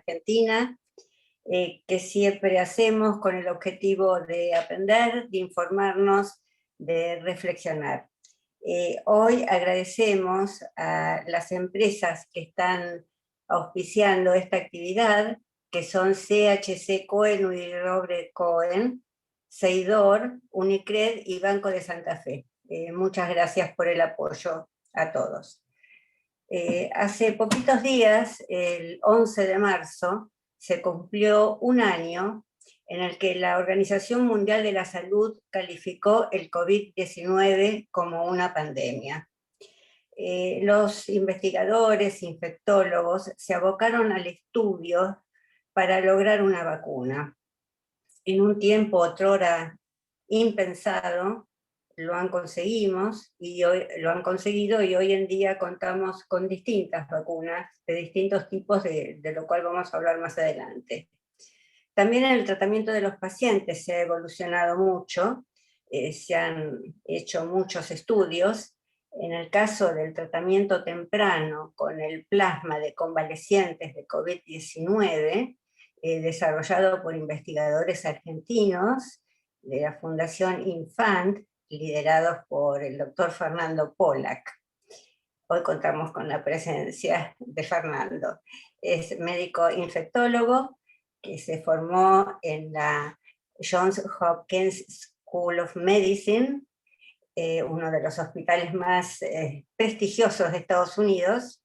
Argentina, que siempre hacemos con el objetivo de aprender, de informarnos, de reflexionar. Hoy agradecemos a las empresas que están auspiciando esta actividad, que son CHC Cohen, Unirobre Cohen, Seidor, Unicred y Banco de Santa Fe. Muchas gracias por el apoyo a todos. Hace poquitos días, el 11 de marzo, se cumplió un año en el que la Organización Mundial de la Salud calificó el COVID-19 como una pandemia. Los investigadores, infectólogos, se abocaron al estudio para lograr una vacuna. En un tiempo otrora impensado, lo han conseguido y hoy en día contamos con distintas vacunas de distintos tipos, de lo cual vamos a hablar más adelante. También el tratamiento de los pacientes se ha evolucionado mucho, se han hecho muchos estudios. En el caso del tratamiento temprano con el plasma de convalecientes de COVID-19, desarrollado por investigadores argentinos de la Fundación Infant, liderados por el doctor Fernando Pollack. Hoy contamos con la presencia de Fernando. Es médico infectólogo que se formó en la Johns Hopkins School of Medicine, uno de los hospitales más prestigiosos de Estados Unidos,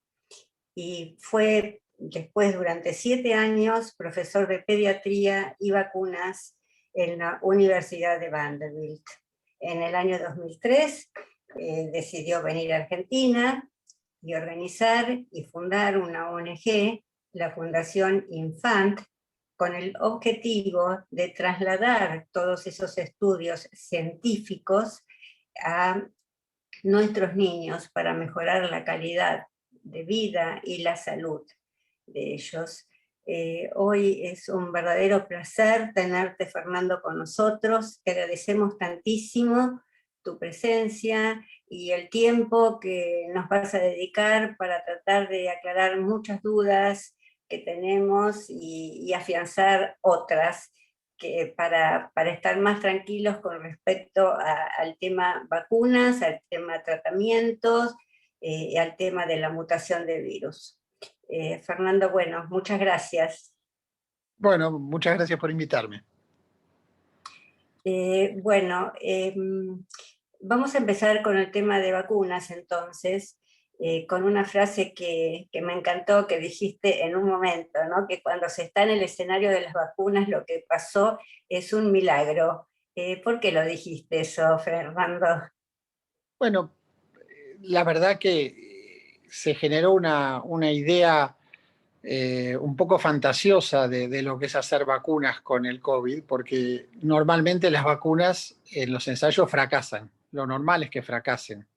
y fue después durante 7 años profesor de pediatría y vacunas en la Universidad de Vanderbilt. En el año 2003 decidió venir a Argentina y organizar y fundar una ONG, la Fundación Infant, con el objetivo de trasladar todos esos estudios científicos a nuestros niños para mejorar la calidad de vida y la salud de ellos. Hoy es un verdadero placer tenerte, Fernando, con nosotros. Te agradecemos tantísimo tu presencia y el tiempo que nos vas a dedicar para tratar de aclarar muchas dudas que tenemos y afianzar otras, que para estar más tranquilos con respecto al tema vacunas, al tema tratamientos, al tema de la mutación de virus. Fernando, bueno, muchas gracias. Bueno, muchas gracias por invitarme. Vamos a empezar con el tema de vacunas entonces, con una frase que me encantó, que dijiste en un momento, ¿no? Que cuando se está en el escenario de las vacunas lo que pasó es un milagro. ¿Por qué lo dijiste eso, Fernando? Bueno, la verdad que se generó una idea un poco fantasiosa de lo que es hacer vacunas con el COVID, porque normalmente las vacunas en los ensayos fracasan. Lo normal es que fracasen.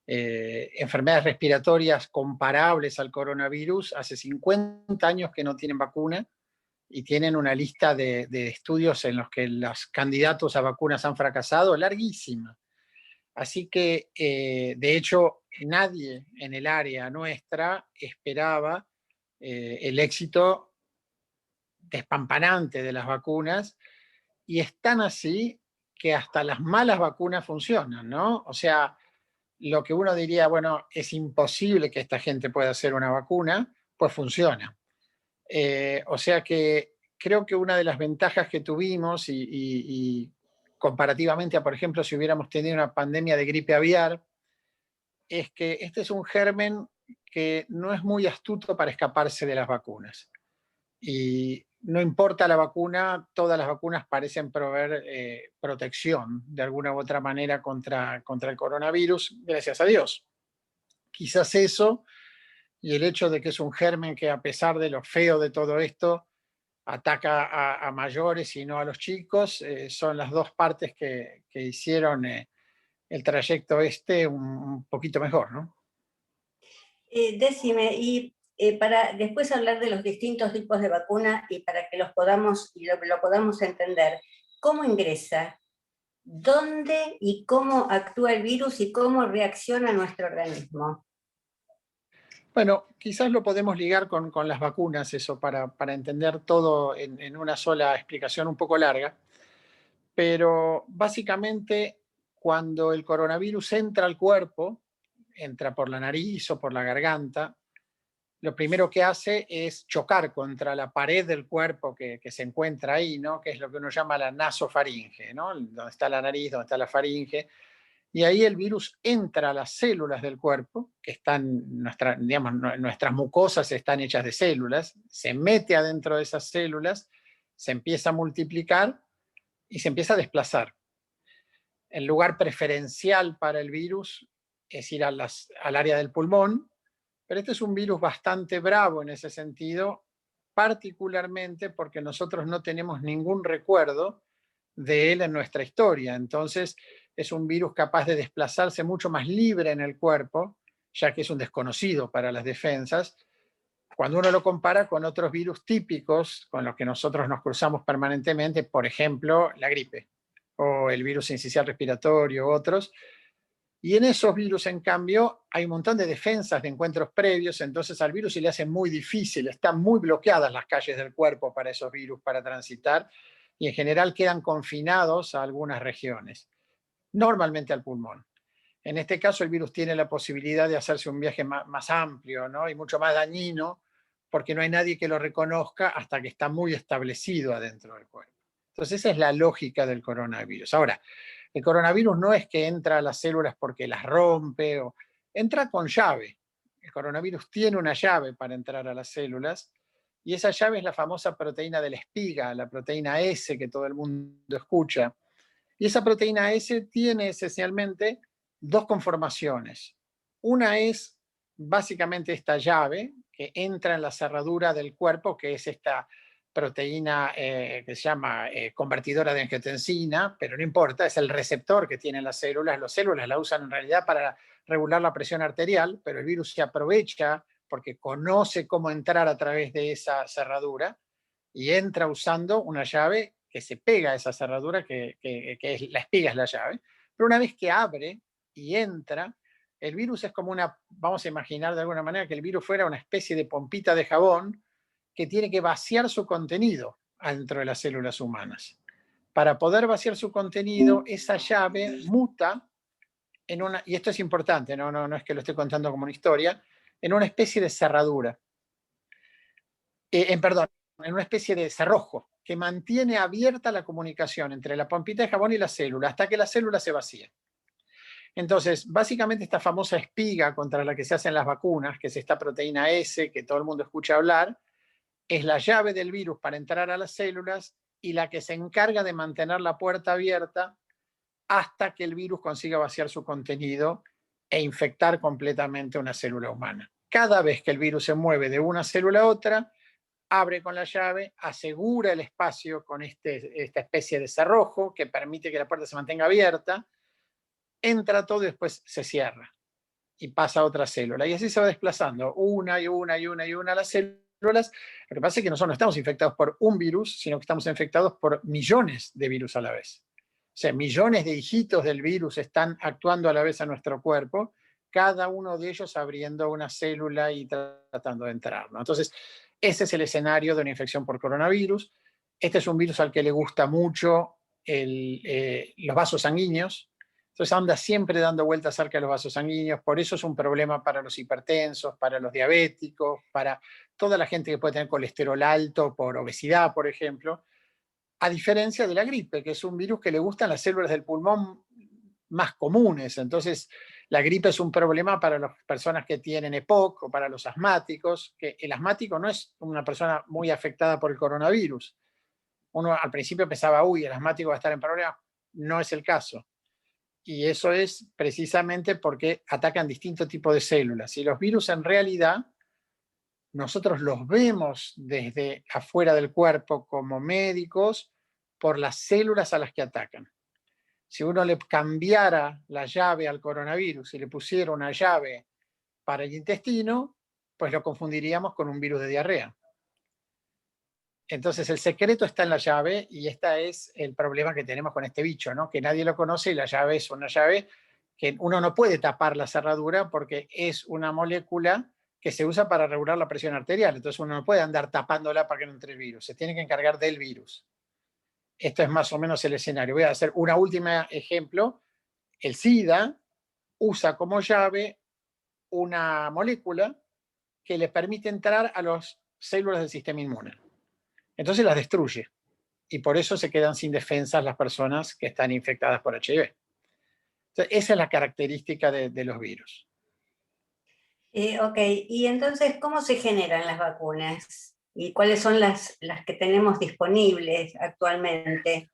Enfermedades respiratorias comparables al coronavirus, hace 50 años que no tienen vacuna y tienen una lista de estudios en los que los candidatos a vacunas han fracasado larguísima. Así que, de hecho, nadie en el área nuestra esperaba el éxito despampanante de las vacunas, y es tan así que hasta las malas vacunas funcionan, ¿no? O sea, lo que uno diría, bueno, es imposible que esta gente pueda hacer una vacuna, pues funciona. O sea que creo que una de las ventajas que tuvimos y comparativamente a, por ejemplo, si hubiéramos tenido una pandemia de gripe aviar, es que este es un germen que no es muy astuto para escaparse de las vacunas. Y no importa la vacuna, todas las vacunas parecen proveer protección de alguna u otra manera contra el coronavirus, gracias a Dios. Quizás eso y el hecho de que es un germen que, a pesar de lo feo de todo esto, ataca a mayores y no a los chicos, son las dos partes que hicieron el trayecto un poquito mejor, ¿no? Decime, y para después hablar de los distintos tipos de vacuna y para que los podamos, lo podamos entender, ¿cómo ingresa? ¿Dónde y cómo actúa el virus y cómo reacciona nuestro organismo? Bueno, quizás lo podemos ligar con las vacunas, eso, para entender todo en una sola explicación un poco larga. Pero básicamente, cuando el coronavirus entra al cuerpo, entra por la nariz o por la garganta, lo primero que hace es chocar contra la pared del cuerpo que se encuentra ahí, ¿no? Que es lo que uno llama la nasofaringe, ¿no? Donde está la nariz, donde está la faringe. Y ahí el virus entra a las células del cuerpo, que están, digamos, nuestras mucosas están hechas de células, se mete adentro de esas células, se empieza a multiplicar y se empieza a desplazar. El lugar preferencial para el virus es ir al área del pulmón, pero este es un virus bastante bravo en ese sentido, particularmente porque nosotros no tenemos ningún recuerdo de él en nuestra historia. Entonces, es un virus capaz de desplazarse mucho más libre en el cuerpo, ya que es un desconocido para las defensas, cuando uno lo compara con otros virus típicos con los que nosotros nos cruzamos permanentemente, por ejemplo, la gripe o el virus sincicial respiratorio, otros. Y en esos virus, en cambio, hay un montón de defensas de encuentros previos, entonces al virus se le hace muy difícil, están muy bloqueadas las calles del cuerpo para esos virus para transitar y en general quedan confinados a algunas regiones, normalmente al pulmón. En este caso, el virus tiene la posibilidad de hacerse un viaje más amplio, ¿no? Y mucho más dañino, porque no hay nadie que lo reconozca hasta que está muy establecido adentro del cuerpo. Entonces, esa es la lógica del coronavirus. Ahora, el coronavirus no es que entra a las células porque las rompe, entra con llave. El coronavirus tiene una llave para entrar a las células, y esa llave es la famosa proteína de la espiga, la proteína S que todo el mundo escucha. Y esa proteína S tiene esencialmente dos conformaciones. Una es básicamente esta llave que entra en la cerradura del cuerpo, que es esta proteína que se llama convertidora de angiotensina, pero no importa, es el receptor que tienen las células. Las células la usan en realidad para regular la presión arterial, pero el virus se aprovecha porque conoce cómo entrar a través de esa cerradura y entra usando una llave que se pega a esa cerradura, que es, la espiga es la llave. Pero una vez que abre y entra, el virus es como una, vamos a imaginar de alguna manera que el virus fuera una especie de pompita de jabón que tiene que vaciar su contenido dentro de las células humanas. Para poder vaciar su contenido, esa llave muta en una, y esto es importante, no es que lo estoy contando como una historia, en una especie de cerradura. Perdón, en una especie de cerrojo que mantiene abierta la comunicación entre la pompita de jabón y la célula hasta que la célula se vacía. Entonces, básicamente esta famosa espiga contra la que se hacen las vacunas, que es esta proteína S que todo el mundo escucha hablar, es la llave del virus para entrar a las células y la que se encarga de mantener la puerta abierta hasta que el virus consiga vaciar su contenido e infectar completamente una célula humana. Cada vez que el virus se mueve de una célula a otra, abre con la llave, asegura el espacio con esta especie de cerrojo que permite que la puerta se mantenga abierta, entra todo y después se cierra y pasa a otra célula. Y así se va desplazando una y una y una y una las células. Lo que pasa es que nosotros no estamos infectados por un virus, sino que estamos infectados por millones de virus a la vez. O sea, millones de hijitos del virus están actuando a la vez a nuestro cuerpo, cada uno de ellos abriendo una célula y tratando de entrar, ¿no? Entonces, ese es el escenario de una infección por coronavirus. Este es un virus al que le gusta mucho los vasos sanguíneos. Entonces anda siempre dando vueltas cerca de los vasos sanguíneos, por eso es un problema para los hipertensos, para los diabéticos, para toda la gente que puede tener colesterol alto por obesidad, por ejemplo, a diferencia de la gripe, que es un virus que le gustan las células del pulmón más comunes. Entonces, la gripe es un problema para las personas que tienen EPOC o para los asmáticos, que el asmático no es una persona muy afectada por el coronavirus. Uno al principio pensaba, uy, el asmático va a estar en problemas. No es el caso. Y eso es precisamente porque atacan distintos tipos de células. Y los virus en realidad nosotros los vemos desde afuera del cuerpo como médicos por las células a las que atacan. Si uno le cambiara la llave al coronavirus y le pusiera una llave para el intestino, pues lo confundiríamos con un virus de diarrea. Entonces el secreto está en la llave y este es el problema que tenemos con este bicho, ¿no? Que nadie lo conoce y la llave es una llave que uno no puede tapar la cerradura porque es una molécula que se usa para regular la presión arterial. Entonces uno no puede andar tapándola para que no entre el virus. Se tiene que encargar del virus. Esto es más o menos el escenario. Voy a hacer una última ejemplo. El SIDA usa como llave una molécula que le permite entrar a las células del sistema inmune. Entonces las destruye. Y por eso se quedan sin defensas las personas que están infectadas por HIV. Entonces, esa es la característica de los virus. Ok, y entonces, ¿cómo se generan las vacunas? ¿Y cuáles son las que tenemos disponibles actualmente?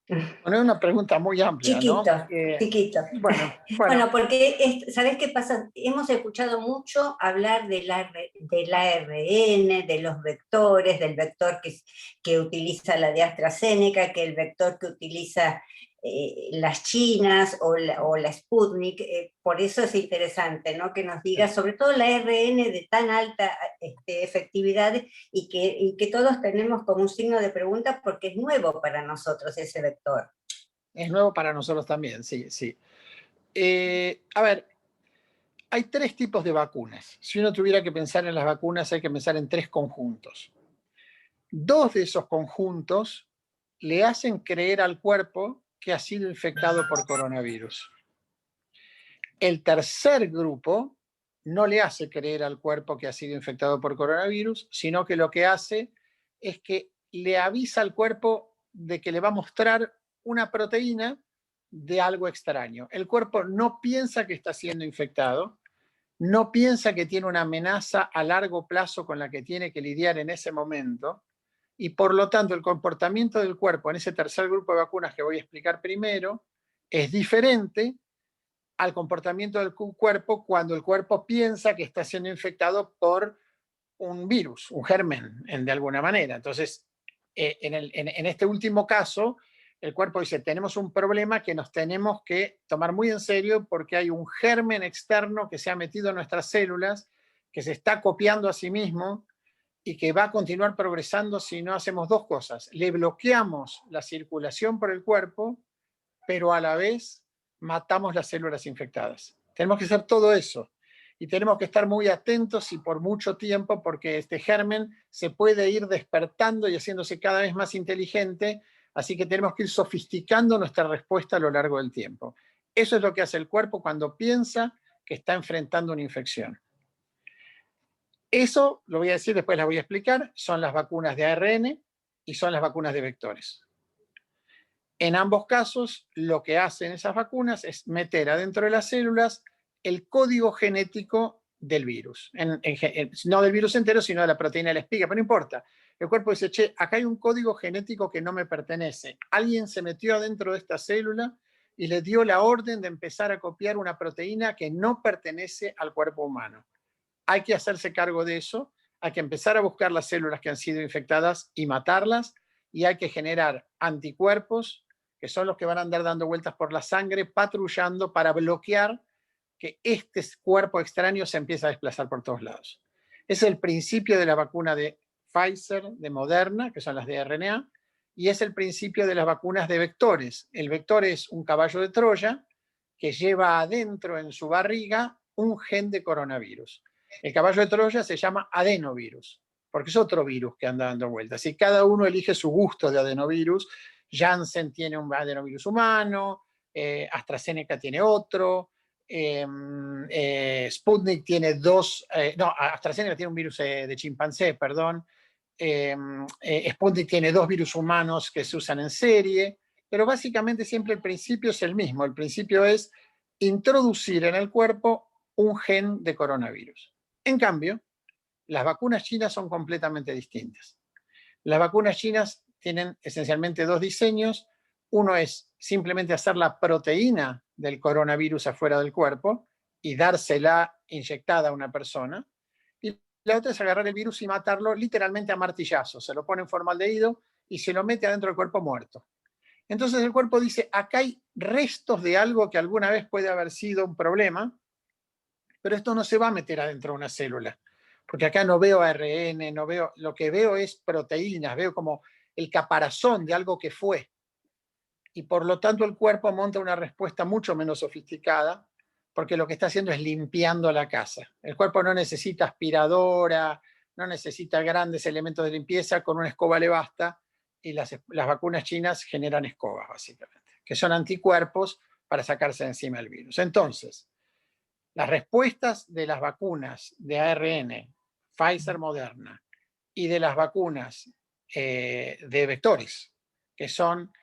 Bueno, es una pregunta muy amplia, ¿no? Chiquito, chiquito. Bueno, Bueno, porque, ¿sabés qué pasa? Hemos escuchado mucho hablar del ARN, de los vectores, del vector que utiliza la de AstraZeneca, que el vector que utiliza las chinas o la Sputnik. Por eso es interesante, ¿no? Que nos diga, sobre todo el ARN de tan alta efectividad y que todos tenemos como un signo de pregunta porque es nuevo para nosotros ese vector. es nuevo para nosotros también, sí, sí. A ver, hay 3 tipos de vacunas. Si uno tuviera que pensar en las vacunas, hay que pensar en 3 conjuntos. 2 de esos conjuntos le hacen creer al cuerpo que ha sido infectado por coronavirus. El tercer grupo no le hace creer al cuerpo que ha sido infectado por coronavirus, sino que lo que hace es que le avisa al cuerpo de que le va a mostrar una proteína de algo extraño. El cuerpo no piensa que está siendo infectado, no piensa que tiene una amenaza a largo plazo con la que tiene que lidiar en ese momento, y por lo tanto el comportamiento del cuerpo en ese tercer grupo de vacunas que voy a explicar primero es diferente al comportamiento del cuerpo cuando el cuerpo piensa que está siendo infectado por un virus, un germen, de alguna manera. Entonces, en este último caso, el cuerpo dice, tenemos un problema que nos tenemos que tomar muy en serio porque hay un germen externo que se ha metido en nuestras células, que se está copiando a sí mismo y que va a continuar progresando si no hacemos 2 cosas. Le bloqueamos la circulación por el cuerpo, pero a la vez matamos las células infectadas. Tenemos que hacer todo eso. Y tenemos que estar muy atentos y por mucho tiempo porque este germen se puede ir despertando y haciéndose cada vez más inteligente, así que tenemos que ir sofisticando nuestra respuesta a lo largo del tiempo. Eso es lo que hace el cuerpo cuando piensa que está enfrentando una infección. Eso, lo voy a decir, después las voy a explicar, son las vacunas de ARN y son las vacunas de vectores. En ambos casos, lo que hacen esas vacunas es meter adentro de las células el código genético del virus. No del virus entero, sino de la proteína de la espiga, pero no importa. El cuerpo dice, che, acá hay un código genético que no me pertenece. Alguien se metió adentro de esta célula y le dio la orden de empezar a copiar una proteína que no pertenece al cuerpo humano. Hay que hacerse cargo de eso, hay que empezar a buscar las células que han sido infectadas y matarlas, y hay que generar anticuerpos, que son los que van a andar dando vueltas por la sangre, patrullando para bloquear que este cuerpo extraño se empiece a desplazar por todos lados. Es el principio de la vacuna de Pfizer, de Moderna, que son las de RNA, y es el principio de las vacunas de vectores. El vector es un caballo de Troya que lleva adentro en su barriga un gen de coronavirus. El caballo de Troya se llama adenovirus, porque es otro virus que anda dando vueltas. Y cada uno elige su gusto de adenovirus. Janssen tiene un adenovirus humano, AstraZeneca tiene otro, Sputnik tiene 2, no, AstraZeneca tiene un virus de chimpancé, perdón. Sputnik tiene 2 virus humanos que se usan en serie, pero básicamente siempre el principio es el mismo. El principio es introducir en el cuerpo un gen de coronavirus. En cambio, las vacunas chinas son completamente distintas. Las vacunas chinas tienen esencialmente 2 diseños. Uno es simplemente hacer la proteína del coronavirus afuera del cuerpo y dársela inyectada a una persona. Y la otra es agarrar el virus y matarlo literalmente a martillazos. Se lo pone en formaldehído y se lo mete adentro del cuerpo muerto. Entonces el cuerpo dice, acá hay restos de algo que alguna vez puede haber sido un problema, pero esto no se va a meter adentro de una célula, porque acá no veo ARN, no veo, lo que veo es proteínas, veo como el caparazón de algo que fue. Y por lo tanto el cuerpo monta una respuesta mucho menos sofisticada porque lo que está haciendo es limpiando la casa. El cuerpo no necesita aspiradora, no necesita grandes elementos de limpieza, con una escoba le basta, y las vacunas chinas generan escobas, básicamente, que son anticuerpos para sacarse de encima el virus. Entonces, las respuestas de las vacunas de ARN, Pfizer, Moderna, y de las vacunas de vectores, que son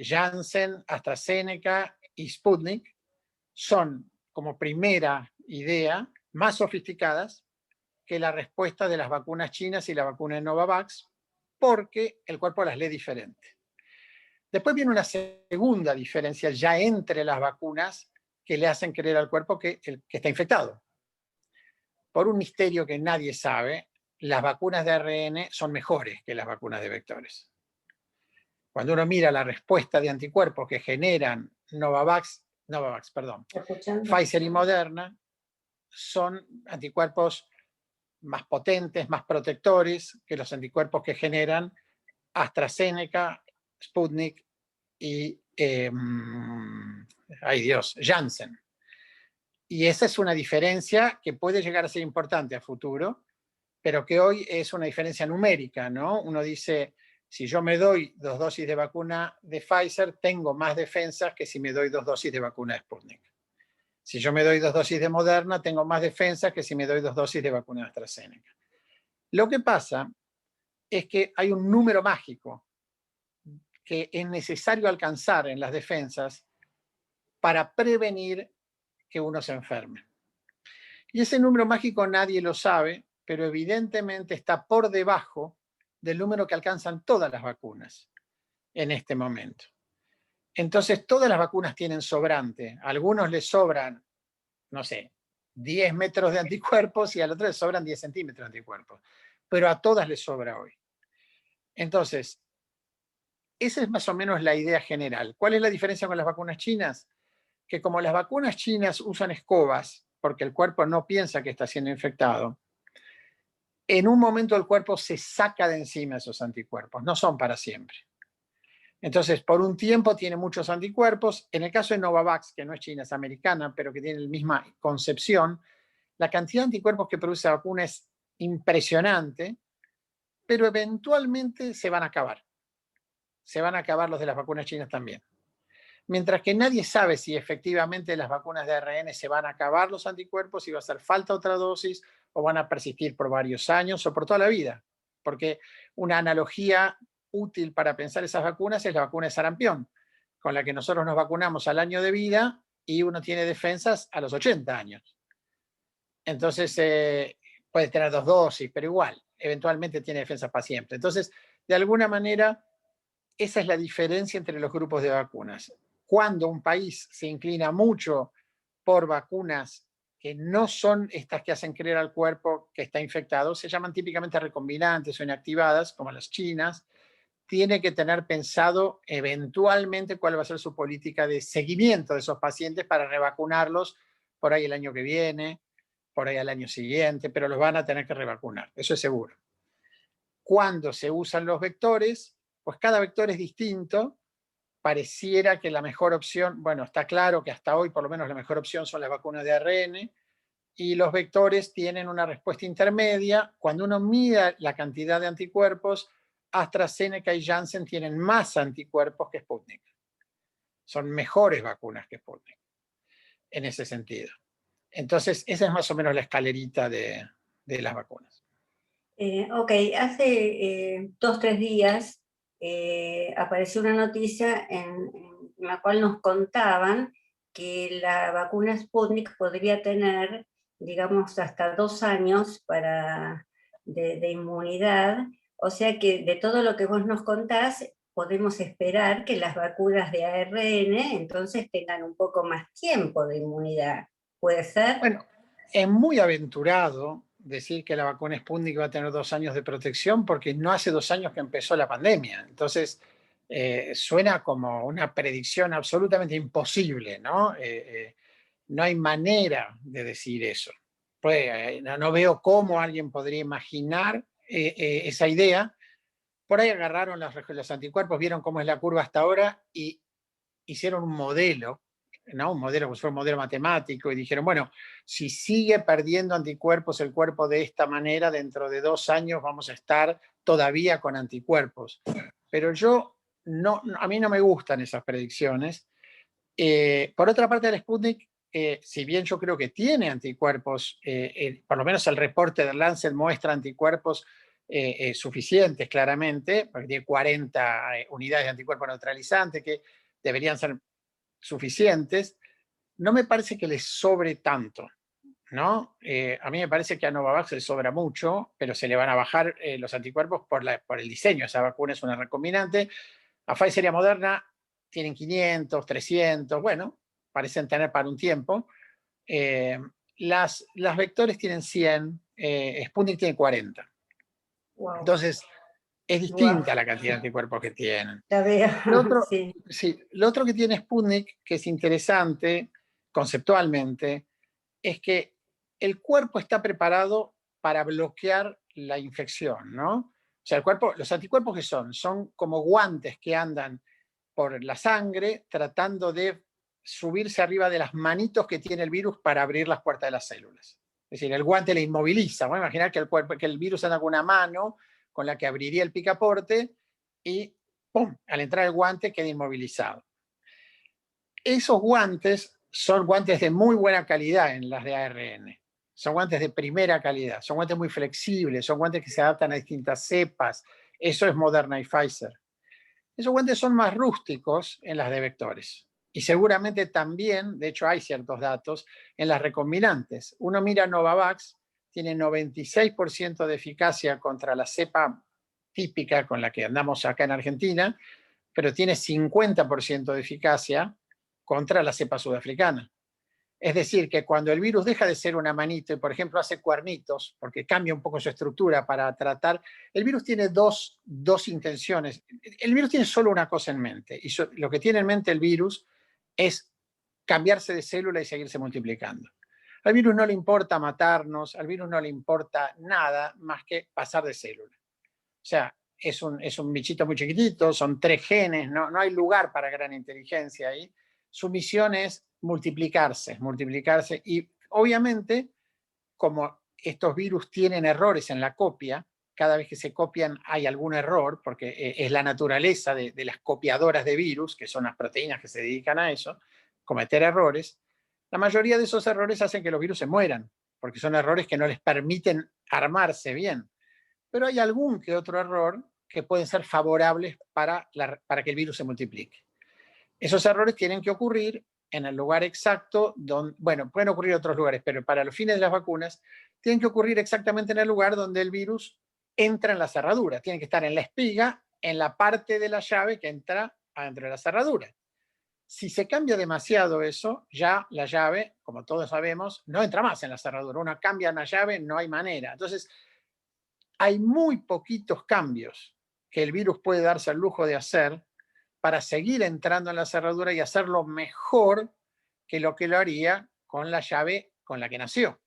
Janssen, AstraZeneca y Sputnik, son, como primera idea, más sofisticadas que la respuesta de las vacunas chinas y la vacuna de Novavax, porque el cuerpo las lee diferente. Después viene una segunda diferencia ya entre las vacunas que le hacen creer al cuerpo que está infectado. Por un misterio que nadie sabe, las vacunas de ARN son mejores que las vacunas de vectores. Cuando uno mira la respuesta de anticuerpos que generan Pfizer y Moderna, son anticuerpos más potentes, más protectores que los anticuerpos que generan AstraZeneca, Sputnik y Janssen. Y esa es una diferencia que puede llegar a ser importante a futuro, pero que hoy es una diferencia numérica, ¿no? Uno dice, si yo me doy 2 dosis de vacuna de Pfizer, tengo más defensas que si me doy 2 dosis de vacuna de Sputnik. Si yo me doy 2 dosis de Moderna, tengo más defensas que si me doy 2 dosis de vacuna de AstraZeneca. Lo que pasa es que hay un número mágico que es necesario alcanzar en las defensas para prevenir que uno se enferme. Y ese número mágico nadie lo sabe, pero evidentemente está por debajo del número que alcanzan todas las vacunas en este momento. Entonces, todas las vacunas tienen sobrante. A algunos les sobran, no sé, 10 metros de anticuerpos y al otro les sobran 10 centímetros de anticuerpos. Pero a todas les sobra hoy. Entonces, esa es más o menos la idea general. ¿Cuál es la diferencia con las vacunas chinas? Que como las vacunas chinas usan escobas, porque el cuerpo no piensa que está siendo infectado, en un momento el cuerpo se saca de encima esos anticuerpos, no son para siempre. Entonces, por un tiempo tiene muchos anticuerpos. En el caso de Novavax, que no es china, es americana, pero que tiene la misma concepción, la cantidad de anticuerpos que produce la vacuna es impresionante, pero eventualmente se van a acabar. Se van a acabar los de las vacunas chinas también. Mientras que nadie sabe si efectivamente las vacunas de ARN se van a acabar los anticuerpos, si va a hacer falta otra dosis, o van a persistir por varios años o por toda la vida. Porque una analogía útil para pensar esas vacunas es la vacuna de sarampión, con la que nosotros nos vacunamos al año de vida y uno tiene defensas a los 80 años. Entonces, puede tener 2 dosis, pero igual, eventualmente tiene defensas para siempre. Entonces, de alguna manera, esa es la diferencia entre los grupos de vacunas. Cuando un país se inclina mucho por vacunas que no son estas que hacen creer al cuerpo que está infectado, se llaman típicamente recombinantes o inactivadas, como las chinas, tiene que tener pensado eventualmente cuál va a ser su política de seguimiento de esos pacientes para revacunarlos por ahí el año que viene, por ahí al año siguiente, pero los van a tener que revacunar, eso es seguro. Cuando se usan los vectores, pues cada vector es distinto. Pareciera que la mejor opción, bueno, está claro que hasta hoy por lo menos la mejor opción son las vacunas de ARN, y los vectores tienen una respuesta intermedia. Cuando uno mide la cantidad de anticuerpos, AstraZeneca y Janssen tienen más anticuerpos que Sputnik. Son mejores vacunas que Sputnik, en ese sentido. Entonces, esa es más o menos la escalerita de las vacunas. Ok, hace 2 o 3 días apareció una noticia en la cual nos contaban que la vacuna Sputnik podría tener, digamos, hasta 2 años de inmunidad. O sea que de todo lo que vos nos contás, podemos esperar que las vacunas de ARN entonces tengan un poco más tiempo de inmunidad. ¿Puede ser? Bueno, es muy aventurado decir que la vacuna Sputnik va a tener 2 años de protección porque no hace 2 años que empezó la pandemia. Entonces, suena como una predicción absolutamente imposible, ¿no? No hay manera de decir eso. Pues, no veo cómo alguien podría imaginar esa idea. Por ahí agarraron los anticuerpos, vieron cómo es la curva hasta ahora y hicieron un modelo ¿no? Un modelo que fue un modelo matemático, y dijeron, bueno, si sigue perdiendo anticuerpos el cuerpo de esta manera, dentro de 2 años vamos a estar todavía con anticuerpos. Pero a mí no me gustan esas predicciones. Por otra parte, el Sputnik, si bien yo creo que tiene anticuerpos, por lo menos el reporte del Lancet muestra anticuerpos suficientes, claramente, porque tiene 40 unidades de anticuerpo neutralizante que deberían ser suficientes, no me parece que les sobre tanto, ¿no? A mí me parece que a Novavax le sobra mucho, pero se le van a bajar los anticuerpos por el diseño. Esa vacuna es una recombinante. A Pfizer y a Moderna tienen 500, 300, bueno, parecen tener para un tiempo. Las vectores tienen 100, Sputnik tiene 40. Wow. Entonces, es distinta Wow. la cantidad de anticuerpos que tienen. Ya veo, Lo otro, sí. sí, lo otro que tiene Sputnik, que es interesante conceptualmente, es que el cuerpo está preparado para bloquear la infección, ¿no? O sea, los anticuerpos, ¿qué son? Son como guantes que andan por la sangre tratando de subirse arriba de las manitos que tiene el virus para abrir las puertas de las células. Es decir, el guante le inmoviliza. Vamos a imaginar que el virus anda con una mano con la que abriría el picaporte y ¡pum! Al entrar el guante queda inmovilizado. Esos guantes son guantes de muy buena calidad en las de ARN. Son guantes de primera calidad, son guantes muy flexibles, son guantes que se adaptan a distintas cepas. Eso es Moderna y Pfizer. Esos guantes son más rústicos en las de vectores. Y seguramente también, de hecho hay ciertos datos, en las recombinantes. Uno mira Novavax, tiene 96% de eficacia contra la cepa típica con la que andamos acá en Argentina, pero tiene 50% de eficacia contra la cepa sudafricana. Es decir, que cuando el virus deja de ser una manito y, por ejemplo, hace cuernitos, porque cambia un poco su estructura para tratar, el virus tiene dos intenciones. El virus tiene solo una cosa en mente, y lo que tiene en mente el virus es cambiarse de célula y seguirse multiplicando. Al virus no le importa matarnos, al virus no le importa nada más que pasar de célula. O sea, es un bichito muy chiquitito, son 3 genes, no hay lugar para gran inteligencia ahí. Su misión es multiplicarse, y obviamente, como estos virus tienen errores en la copia, cada vez que se copian hay algún error, porque es la naturaleza de las copiadoras de virus, que son las proteínas que se dedican a eso, cometer errores. La mayoría de esos errores hacen que los virus se mueran, porque son errores que no les permiten armarse bien. Pero hay algún que otro error que pueden ser favorables para que el virus se multiplique. Esos errores tienen que ocurrir en el lugar exacto donde, bueno, pueden ocurrir en otros lugares, pero para los fines de las vacunas, tienen que ocurrir exactamente en el lugar donde el virus entra en la cerradura. Tiene que estar en la espiga, en la parte de la llave que entra adentro de la cerradura. Si se cambia demasiado eso, ya la llave, como todos sabemos, no entra más en la cerradura. Uno cambia una llave, no hay manera. Entonces, hay muy poquitos cambios que el virus puede darse al lujo de hacer para seguir entrando en la cerradura y hacerlo mejor que lo haría con la llave con la que nació.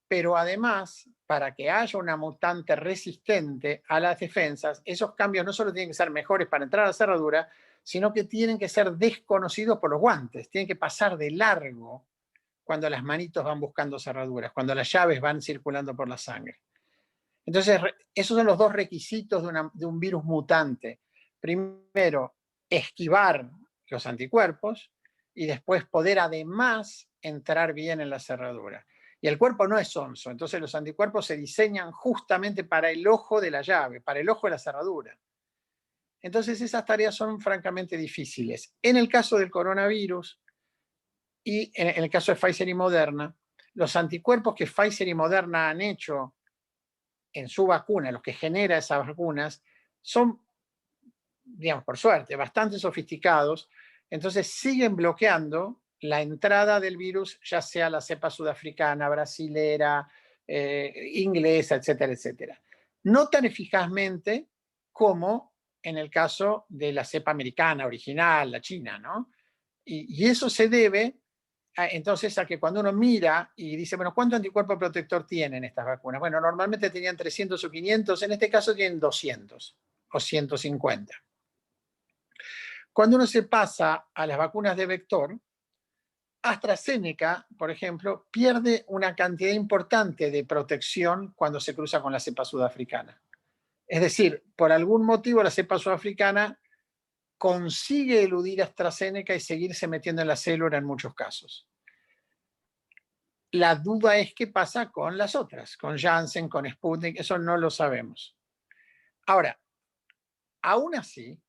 Pero además, para que haya una mutante resistente a las defensas, esos cambios no solo tienen que ser mejores para entrar a la cerradura, sino que tienen que ser desconocidos por los guantes, tienen que pasar de largo cuando las manitos van buscando cerraduras, cuando las llaves van circulando por la sangre. Entonces, esos son los 2 requisitos de un virus mutante. Primero, esquivar los anticuerpos, y después poder además entrar bien en la cerradura. Y el cuerpo no es sonso, entonces los anticuerpos se diseñan justamente para el ojo de la llave, para el ojo de la cerradura. Entonces esas tareas son francamente difíciles. En el caso del coronavirus y en el caso de Pfizer y Moderna, los anticuerpos que Pfizer y Moderna han hecho en su vacuna, los que genera esas vacunas, son, digamos, por suerte, bastante sofisticados. Entonces siguen bloqueando la entrada del virus, ya sea la cepa sudafricana, brasilera, inglesa, etcétera, etcétera. No tan eficazmente como en el caso de la cepa americana original, la china, ¿no? Y eso se debe entonces a que cuando uno mira y dice, bueno, ¿cuánto anticuerpo protector tienen estas vacunas? Bueno, normalmente tenían 300 o 500, en este caso tienen 200 o 150. Cuando uno se pasa a las vacunas de vector, AstraZeneca, por ejemplo, pierde una cantidad importante de protección cuando se cruza con la cepa sudafricana. Es decir, por algún motivo la cepa sudafricana consigue eludir AstraZeneca y seguirse metiendo en la célula en muchos casos. La duda es qué pasa con las otras, con Janssen, con Sputnik, eso no lo sabemos. Ahora, aún así,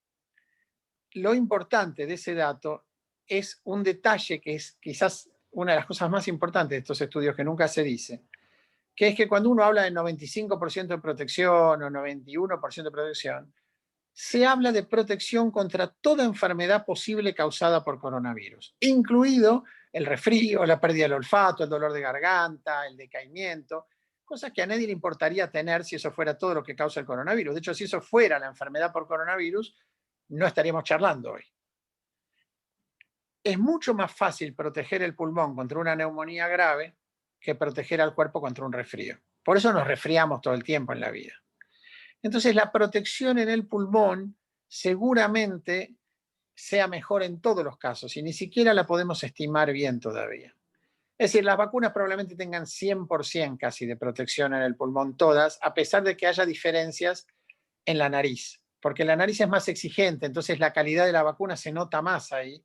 lo importante de ese dato es un detalle que es quizás una de las cosas más importantes de estos estudios que nunca se dice, que es que cuando uno habla de 95% de protección o 91% de protección, se habla de protección contra toda enfermedad posible causada por coronavirus, incluido el resfrío, la pérdida del olfato, el dolor de garganta, el decaimiento, cosas que a nadie le importaría tener si eso fuera todo lo que causa el coronavirus. De hecho, si eso fuera la enfermedad por coronavirus, no estaríamos charlando hoy. Es mucho más fácil proteger el pulmón contra una neumonía grave que proteger al cuerpo contra un resfrío. Por eso nos resfriamos todo el tiempo en la vida. Entonces, la protección en el pulmón seguramente sea mejor en todos los casos y ni siquiera la podemos estimar bien todavía. Es decir, las vacunas probablemente tengan 100% casi de protección en el pulmón todas, a pesar de que haya diferencias en la nariz, porque la nariz es más exigente, entonces la calidad de la vacuna se nota más ahí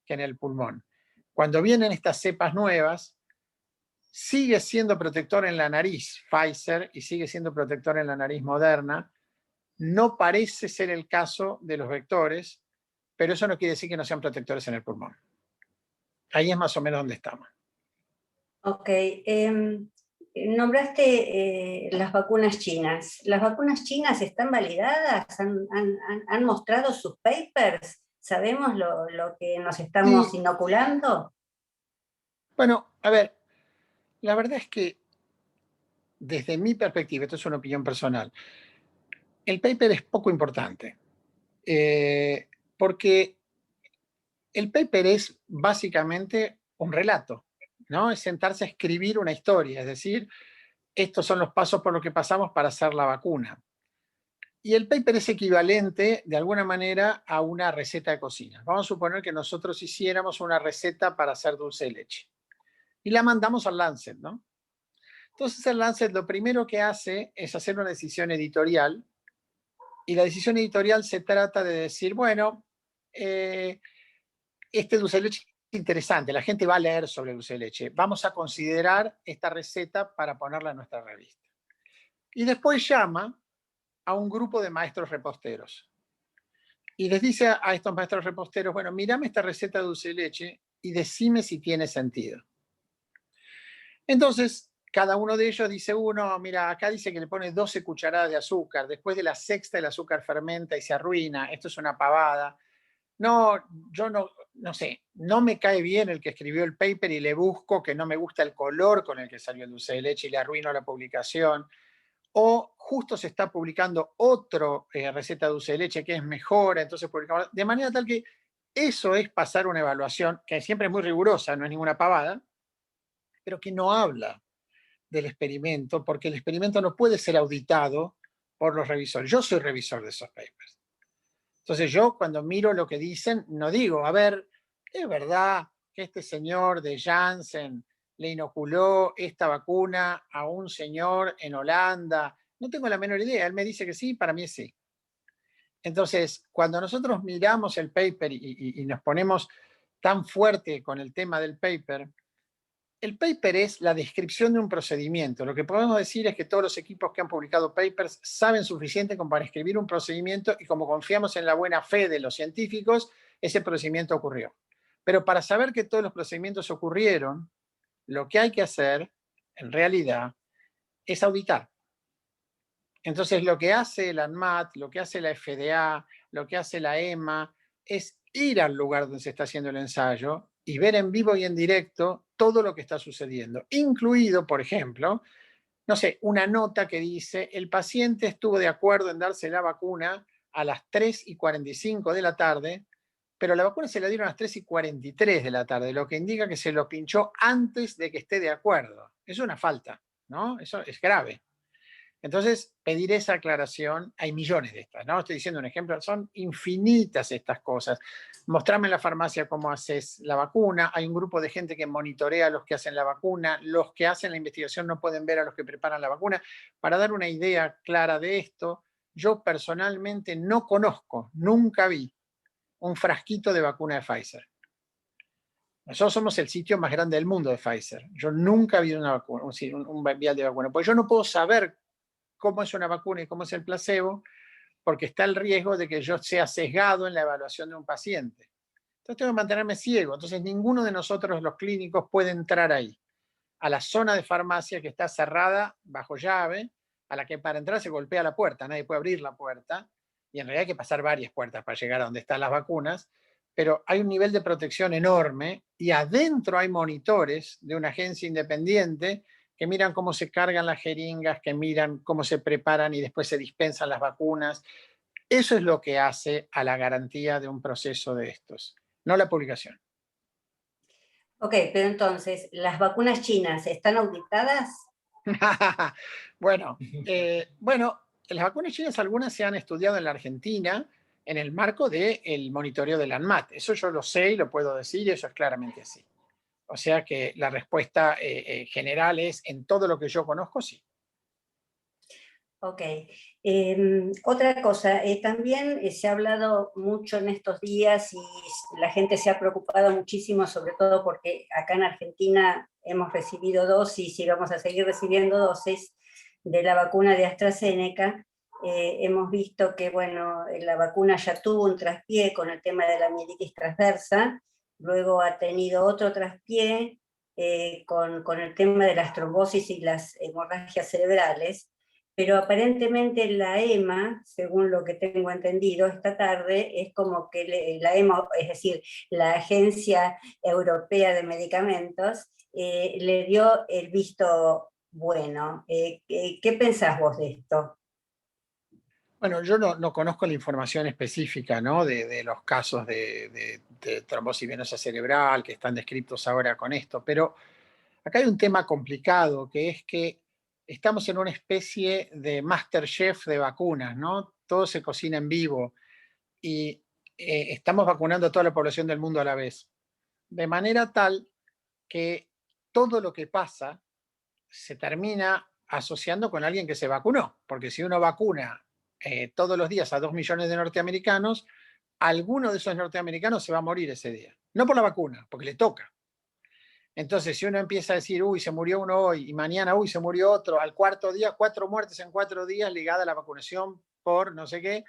que en el pulmón. Cuando vienen estas cepas nuevas, sigue siendo protector en la nariz Pfizer y sigue siendo protector en la nariz Moderna. No parece ser el caso de los vectores, pero eso no quiere decir que no sean protectores en el pulmón. Ahí es más o menos donde estamos. Ok, nombraste las vacunas chinas. ¿Las vacunas chinas están validadas? ¿Han mostrado sus papers? ¿Sabemos lo que nos estamos Y inoculando? bueno, a ver, la verdad es que desde mi perspectiva, esto es una opinión personal, el paper es poco importante, porque el paper es básicamente un relato, ¿no? Es sentarse a escribir una historia, es decir, estos son los pasos por los que pasamos para hacer la vacuna. Y el paper es equivalente, de alguna manera, a una receta de cocina. Vamos a suponer que nosotros hiciéramos una receta para hacer dulce de leche y la mandamos al Lancet, ¿no? Entonces el Lancet lo primero que hace es hacer una decisión editorial y la decisión editorial se trata de decir, bueno, este dulce de leche es interesante, la gente va a leer sobre dulce de leche, vamos a considerar esta receta para ponerla en nuestra revista. Y después llama a un grupo de maestros reposteros y les dice a estos maestros reposteros, bueno, mírame esta receta de dulce de leche y decime si tiene sentido. Entonces, cada uno de ellos dice uno, mira, acá dice que le pone 12 cucharadas de azúcar, después de la sexta el azúcar fermenta y se arruina, esto es una pavada. No, yo no sé, no me cae bien el que escribió el paper y le busco que no me gusta el color con el que salió el dulce de leche y le arruino la publicación. O justo se está publicando otro receta de dulce de leche que es mejor, entonces publicamos. De manera tal que eso es pasar una evaluación que siempre es muy rigurosa, no es ninguna pavada, pero que no habla del experimento, porque el experimento no puede ser auditado por los revisores. Yo soy revisor de esos papers. Entonces yo cuando miro lo que dicen, no digo, a ver, ¿es verdad que este señor de Janssen le inoculó esta vacuna a un señor en Holanda? No tengo la menor idea. Él me dice que sí, para mí es sí. Entonces, cuando nosotros miramos el paper y nos ponemos tan fuerte con el tema del paper, el paper es la descripción de un procedimiento. Lo que podemos decir es que todos los equipos que han publicado papers saben suficiente como para escribir un procedimiento y como confiamos en la buena fe de los científicos, ese procedimiento ocurrió. Pero para saber que todos los procedimientos ocurrieron, lo que hay que hacer, en realidad, es auditar. Entonces, lo que hace el ANMAT, lo que hace la FDA, lo que hace la EMA, es ir al lugar donde se está haciendo el ensayo y ver en vivo y en directo todo lo que está sucediendo, incluido, por ejemplo, no sé, una nota que dice, el paciente estuvo de acuerdo en darse la vacuna a las 3:45 de la tarde, pero la vacuna se la dieron a las 3:43 de la tarde, lo que indica que se lo pinchó antes de que esté de acuerdo. Es una falta, ¿no? Eso es grave. Entonces, pedir esa aclaración, hay millones de estas, ¿no? Estoy diciendo un ejemplo, son infinitas estas cosas. Mostrarme en la farmacia cómo haces la vacuna, hay un grupo de gente que monitorea a los que hacen la vacuna, los que hacen la investigación no pueden ver a los que preparan la vacuna. Para dar una idea clara de esto, yo personalmente no conozco, nunca vi un frasquito de vacuna de Pfizer. Nosotros somos el sitio más grande del mundo de Pfizer. Yo nunca vi una vacuna, un vial de vacuna, porque yo no puedo saber cómo es una vacuna y cómo es el placebo, porque está el riesgo de que yo sea sesgado en la evaluación de un paciente. Entonces tengo que mantenerme ciego. Entonces ninguno de nosotros, los clínicos, puede entrar ahí, a la zona de farmacia que está cerrada bajo llave, a la que para entrar se golpea la puerta, nadie puede abrir la puerta, y en realidad hay que pasar varias puertas para llegar a donde están las vacunas, pero hay un nivel de protección enorme y adentro hay monitores de una agencia independiente que miran cómo se cargan las jeringas, que miran cómo se preparan y después se dispensan las vacunas. Eso es lo que hace a la garantía de un proceso de estos, no la publicación. Ok, pero entonces, ¿las vacunas chinas están auditadas? Bueno, las vacunas chinas algunas se han estudiado en la Argentina en el marco del monitoreo del ANMAT. Eso yo lo sé y lo puedo decir y eso es claramente así. O sea que la respuesta general es, en todo lo que yo conozco, sí. Ok. Otra cosa, también se ha hablado mucho en estos días y la gente se ha preocupado muchísimo, sobre todo porque acá en Argentina hemos recibido dosis y vamos a seguir recibiendo dosis de la vacuna de AstraZeneca. Hemos visto que, bueno, la vacuna ya tuvo un traspié con el tema de la mielitis transversa, luego ha tenido otro traspié con el tema de las trombosis y las hemorragias cerebrales, pero aparentemente la EMA, según lo que tengo entendido esta tarde, es como que la EMA, es decir, la Agencia Europea de Medicamentos, le dio el visto bueno. ¿Qué pensás vos de esto? Bueno, yo no conozco la información específica, ¿no? De los casos de trombosis venosa cerebral que están descritos ahora con esto, pero acá hay un tema complicado, que es que estamos en una especie de MasterChef de vacunas, ¿no? Todo se cocina en vivo y estamos vacunando a toda la población del mundo a la vez. De manera tal que todo lo que pasa se termina asociando con alguien que se vacunó, porque si uno vacuna todos los días a 2 millones de norteamericanos, alguno de esos norteamericanos se va a morir ese día. No por la vacuna, porque le toca. Entonces, si uno empieza a decir, uy, se murió uno hoy y mañana, uy, se murió otro, al cuarto día, 4 muertes en 4 días ligadas a la vacunación por no sé qué,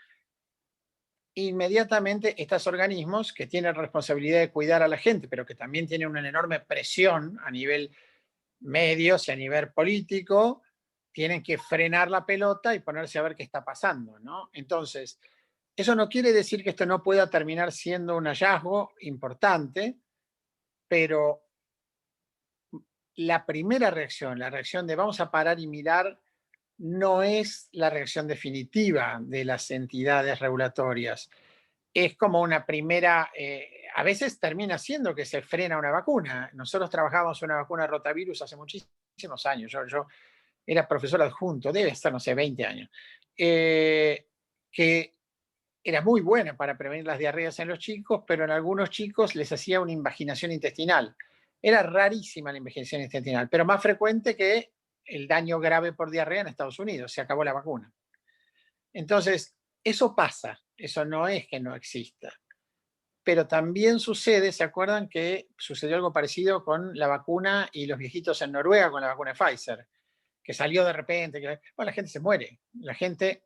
inmediatamente estos organismos que tienen responsabilidad de cuidar a la gente, pero que también tienen una enorme presión a nivel medios y a nivel político, tienen que frenar la pelota y ponerse a ver qué está pasando, ¿no? Entonces, eso no quiere decir que esto no pueda terminar siendo un hallazgo importante, pero la primera reacción, la reacción de vamos a parar y mirar, no es la reacción definitiva de las entidades regulatorias. Es como una primera, a veces termina siendo que se frena una vacuna. Nosotros trabajamos una vacuna de rotavirus hace muchísimos años. Yo era profesor adjunto, debe estar, no sé, 20 años, que era muy buena para prevenir las diarreas en los chicos, pero en algunos chicos les hacía una invaginación intestinal. Era rarísima la invaginación intestinal, pero más frecuente que el daño grave por diarrea en Estados Unidos. Se acabó la vacuna. Entonces, eso pasa, eso no es que no exista. Pero también sucede, ¿se acuerdan que sucedió algo parecido con la vacuna y los viejitos en Noruega con la vacuna de Pfizer? Que salió de repente, bueno, la gente se muere. La gente,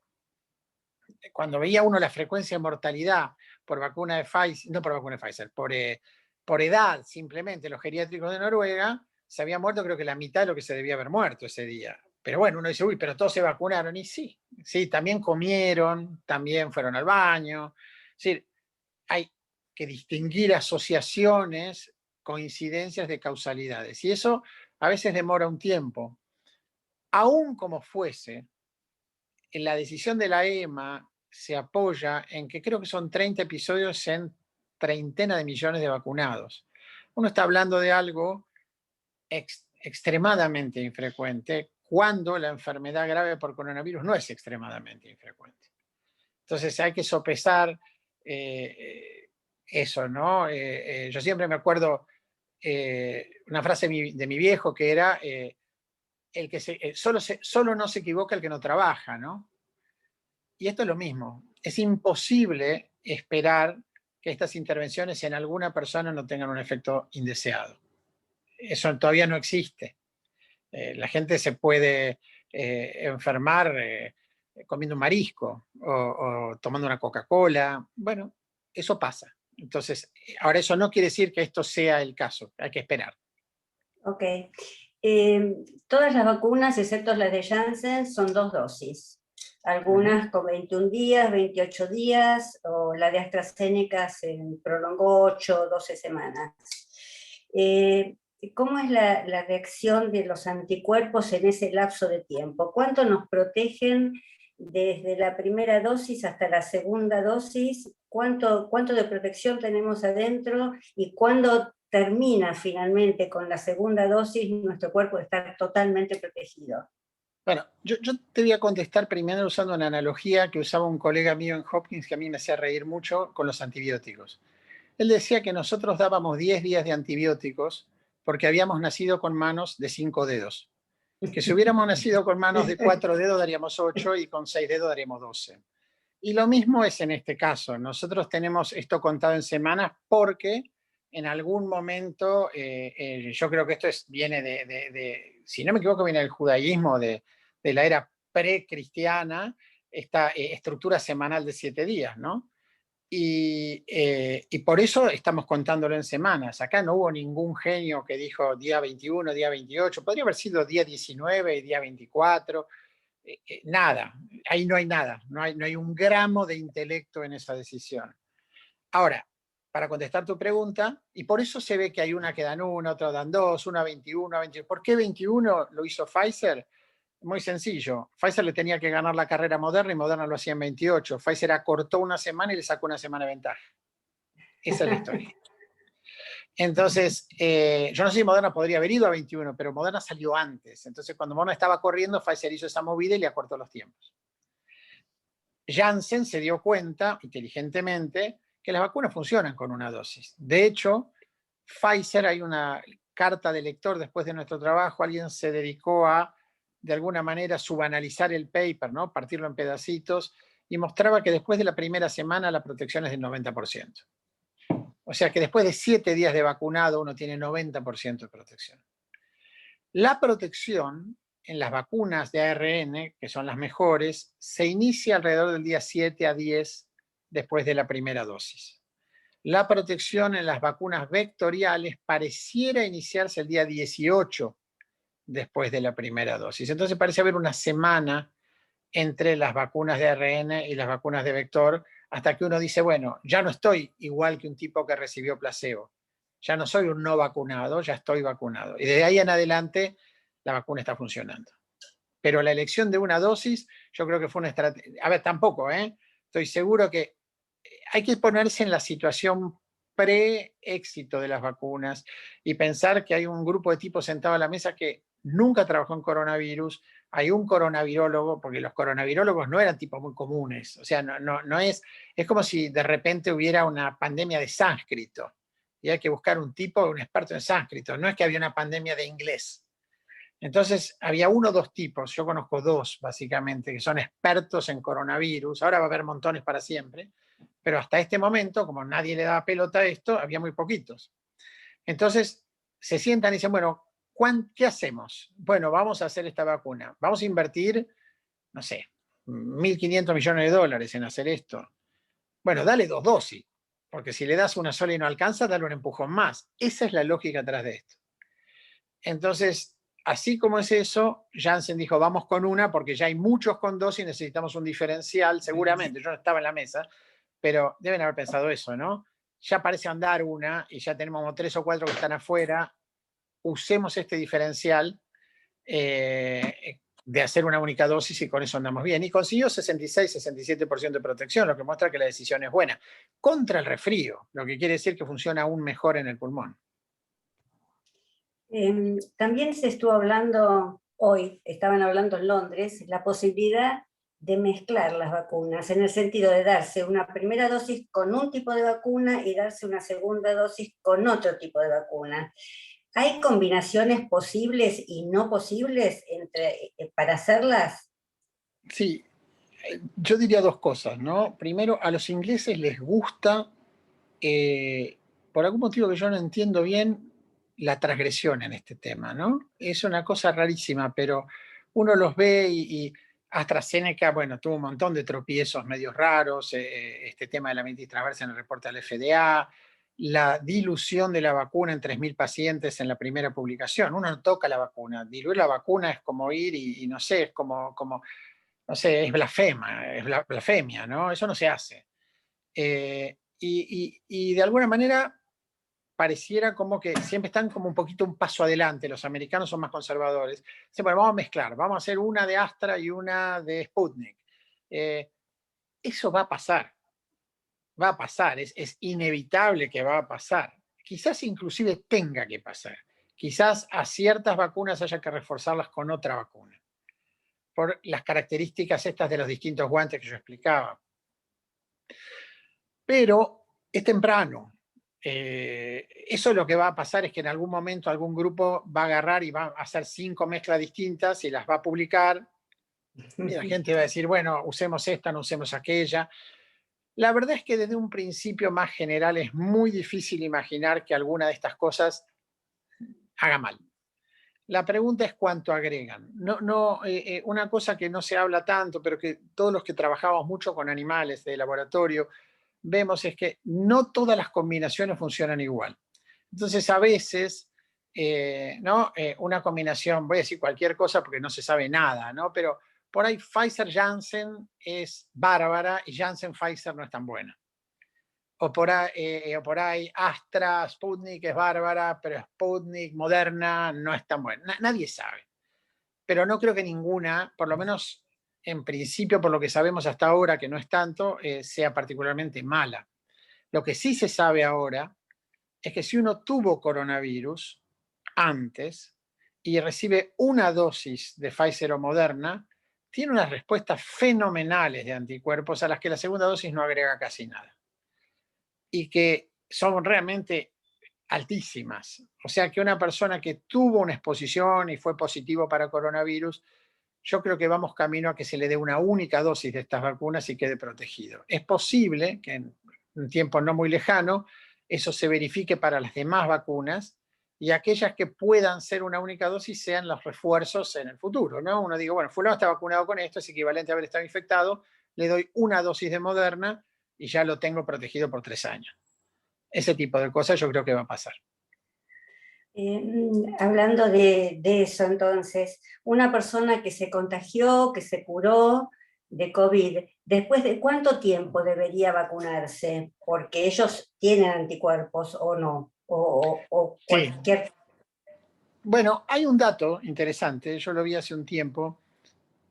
cuando veía uno la frecuencia de mortalidad por vacuna de Pfizer, no por vacuna de Pfizer, por edad simplemente, los geriátricos de Noruega, se había muerto creo que la mitad de lo que se debía haber muerto ese día. Pero bueno, uno dice, uy, pero todos se vacunaron. Y sí, sí, también comieron, también fueron al baño. Es decir, hay que distinguir asociaciones, coincidencias de causalidades. Y eso a veces demora un tiempo. Aún como fuese, en la decisión de la EMA se apoya en que creo que son 30 episodios en treintena de millones de vacunados. Uno está hablando de algo extremadamente infrecuente, cuando la enfermedad grave por coronavirus no es extremadamente infrecuente. Entonces hay que sopesar eso, ¿no? Yo siempre me acuerdo una frase de mi viejo que era, el que solo no se equivoca el que no trabaja, ¿no? Y esto es lo mismo, es imposible esperar que estas intervenciones en alguna persona no tengan un efecto indeseado. Eso todavía no existe. La gente se puede enfermar comiendo un marisco o tomando una Coca-Cola. Bueno, eso pasa. Entonces, ahora eso no quiere decir que esto sea el caso, hay que esperar. Ok. Todas las vacunas, excepto las de Janssen, son 2 dosis. Algunas con 21 días, 28 días, o la de AstraZeneca se prolongó 8 o 12 semanas. ¿Cómo es la reacción de los anticuerpos en ese lapso de tiempo? ¿Cuánto nos protegen desde la primera dosis hasta la segunda dosis? ¿Cuánto de protección tenemos adentro? ¿Y cuándo termina finalmente con la segunda dosis nuestro cuerpo de estar totalmente protegido? Bueno, yo te voy a contestar primero usando una analogía que usaba un colega mío en Hopkins que a mí me hacía reír mucho con los antibióticos. Él decía que nosotros dábamos 10 días de antibióticos porque habíamos nacido con manos de 5 dedos. Que si hubiéramos nacido con manos de 4 dedos daríamos 8 y con 6 dedos daríamos 12. Y lo mismo es en este caso. Nosotros tenemos esto contado en semanas porque en algún momento, yo creo que esto viene si no me equivoco, viene del judaísmo, de la era precristiana, esta estructura semanal de 7 días, ¿no? Y por eso estamos contándolo en semanas. Acá no hubo ningún genio que dijo día 21, día 28, podría haber sido día 19 y día 24. Nada, ahí no hay nada, no hay un gramo de intelecto en esa decisión. Ahora, para contestar tu pregunta, y por eso se ve que hay una que dan una, otra dan dos, una 21, 21. ¿Por qué 21 lo hizo Pfizer? Muy sencillo. Pfizer le tenía que ganar la carrera a Moderna y Moderna lo hacía en 28. Pfizer acortó una semana y le sacó una semana de ventaja. Esa es la historia. Entonces, yo no sé si Moderna podría haber ido a 21, pero Moderna salió antes. Entonces, cuando Moderna estaba corriendo, Pfizer hizo esa movida y le acortó los tiempos. Janssen se dio cuenta, inteligentemente, que las vacunas funcionan con una dosis. De hecho, Pfizer, hay una carta de lector después de nuestro trabajo, alguien se dedicó a, de alguna manera, subanalizar el paper, ¿no? Partirlo en pedacitos, y mostraba que después de la primera semana la protección es del 90%. O sea que después de 7 días de vacunado uno tiene 90% de protección. La protección en las vacunas de ARN, que son las mejores, se inicia alrededor del día 7 a 10 después de la primera dosis. La protección en las vacunas vectoriales pareciera iniciarse el día 18 después de la primera dosis. Entonces parece haber una semana entre las vacunas de ARN y las vacunas de vector, hasta que uno dice, bueno, ya no estoy igual que un tipo que recibió placebo. Ya no soy un no vacunado, ya estoy vacunado. Y desde ahí en adelante la vacuna está funcionando. Pero la elección de una dosis, yo creo que fue una estrategia. A ver, tampoco, estoy seguro que hay que ponerse en la situación pre-éxito de las vacunas y pensar que hay un grupo de tipos sentados a la mesa que nunca trabajó en coronavirus, hay un coronavirólogo, porque los coronavirólogos no eran tipos muy comunes, o sea, no es como si de repente hubiera una pandemia de sánscrito y hay que buscar un tipo, un experto en sánscrito, no es que había una pandemia de inglés. Entonces, había 1 o 2 tipos, yo conozco 2 básicamente, que son expertos en coronavirus, ahora va a haber montones para siempre, pero hasta este momento, como nadie le daba pelota a esto, había muy poquitos. Entonces, se sientan y dicen, bueno, ¿qué hacemos? Bueno, vamos a hacer esta vacuna, vamos a invertir, no sé, 1.500 millones de dólares en hacer esto. Bueno, dale 2 dosis, porque si le das una sola y no alcanza, dale un empujón más. Esa es la lógica atrás de esto. Entonces, así como es eso, Janssen dijo, vamos con una, porque ya hay muchos con 2 y necesitamos un diferencial, seguramente, yo no estaba en la mesa, pero deben haber pensado eso, ¿no? Ya parece andar una y ya tenemos como 3 o 4 que están afuera, usemos este diferencial de hacer una única dosis y con eso andamos bien. Y consiguió 66-67% de protección, lo que muestra que la decisión es buena. Contra el resfrío, lo que quiere decir que funciona aún mejor en el pulmón. También se estuvo hablando hoy, estaban hablando en Londres, la posibilidad de mezclar las vacunas, en el sentido de darse una primera dosis con un tipo de vacuna y darse una segunda dosis con otro tipo de vacuna. ¿Hay combinaciones posibles y no posibles para hacerlas? Sí, yo diría dos cosas, ¿no? Primero, a los ingleses les gusta, por algún motivo que yo no entiendo bien, la transgresión en este tema, ¿no? Es una cosa rarísima, pero uno los ve y AstraZeneca, bueno, tuvo un montón de tropiezos medios raros, este tema de la mentis transversa en el reporte al FDA, la dilución de la vacuna en 3.000 pacientes en la primera publicación. Uno no toca la vacuna, diluir la vacuna es como ir y no sé, es como no sé, es blasfema, es blasfemia, ¿no? Eso no se hace. Y de alguna manera pareciera como que siempre están como un poquito un paso adelante, los americanos son más conservadores. Dicen, bueno, vamos a mezclar, vamos a hacer una de Astra y una de Sputnik. Eso va a pasar, es inevitable que va a pasar. Quizás inclusive tenga que pasar. Quizás a ciertas vacunas haya que reforzarlas con otra vacuna, por las características estas de los distintos guantes que yo explicaba. Pero es temprano. Eso lo que va a pasar es que en algún momento algún grupo va a agarrar y va a hacer 5 mezclas distintas y las va a publicar. Y la gente va a decir, bueno, usemos esta, no usemos aquella. La verdad es que desde un principio más general es muy difícil imaginar que alguna de estas cosas haga mal. La pregunta es cuánto agregan. Una cosa que no se habla tanto, pero que todos los que trabajamos mucho con animales de laboratorio vemos es que no todas las combinaciones funcionan igual. Entonces, a veces, ¿no? Una combinación, voy a decir cualquier cosa porque no se sabe nada, ¿no? Pero por ahí Pfizer-Janssen es bárbara y Janssen-Pfizer no es tan buena. O por ahí Astra, Sputnik es bárbara, pero Sputnik, Moderna, no es tan buena. Nadie sabe. Pero no creo que ninguna, por lo menos en principio, por lo que sabemos hasta ahora, que no es tanto, sea particularmente mala. Lo que sí se sabe ahora es que si uno tuvo coronavirus antes y recibe una dosis de Pfizer o Moderna, tiene unas respuestas fenomenales de anticuerpos a las que la segunda dosis no agrega casi nada. Y que son realmente altísimas. O sea que una persona que tuvo una exposición y fue positivo para coronavirus, yo creo que vamos camino a que se le dé una única dosis de estas vacunas y quede protegido. Es posible que en un tiempo no muy lejano eso se verifique para las demás vacunas y aquellas que puedan ser una única dosis sean los refuerzos en el futuro, ¿no? Uno dice, bueno, fulano está vacunado con esto, es equivalente a haber estado infectado, le doy una dosis de Moderna y ya lo tengo protegido por 3 años. Ese tipo de cosas yo creo que va a pasar. Hablando de eso, entonces, una persona que se contagió, que se curó de COVID, ¿después de cuánto tiempo debería vacunarse? Porque ellos tienen anticuerpos o no, o Sí. cualquier... Bueno, hay un dato interesante, yo lo vi hace un tiempo,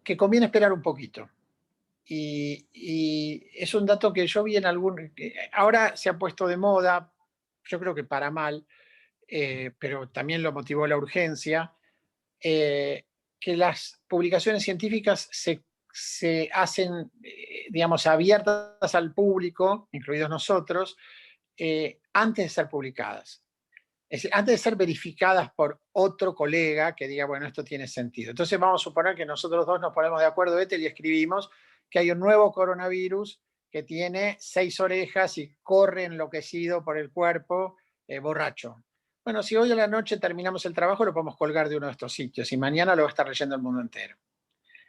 que conviene esperar un poquito. Y es un dato que yo vi en algún... Ahora se ha puesto de moda, yo creo que para mal, pero también lo motivó la urgencia, que las publicaciones científicas se hacen, digamos, abiertas al público, incluidos nosotros, antes de ser publicadas. Es decir, antes de ser verificadas por otro colega que diga, bueno, esto tiene sentido. Entonces vamos a suponer que nosotros dos nos ponemos de acuerdo, Ethel, y escribimos que hay un nuevo coronavirus que tiene 6 orejas y corre enloquecido por el cuerpo, borracho. Bueno, si hoy a la noche terminamos el trabajo, lo podemos colgar de uno de estos sitios y mañana lo va a estar leyendo el mundo entero.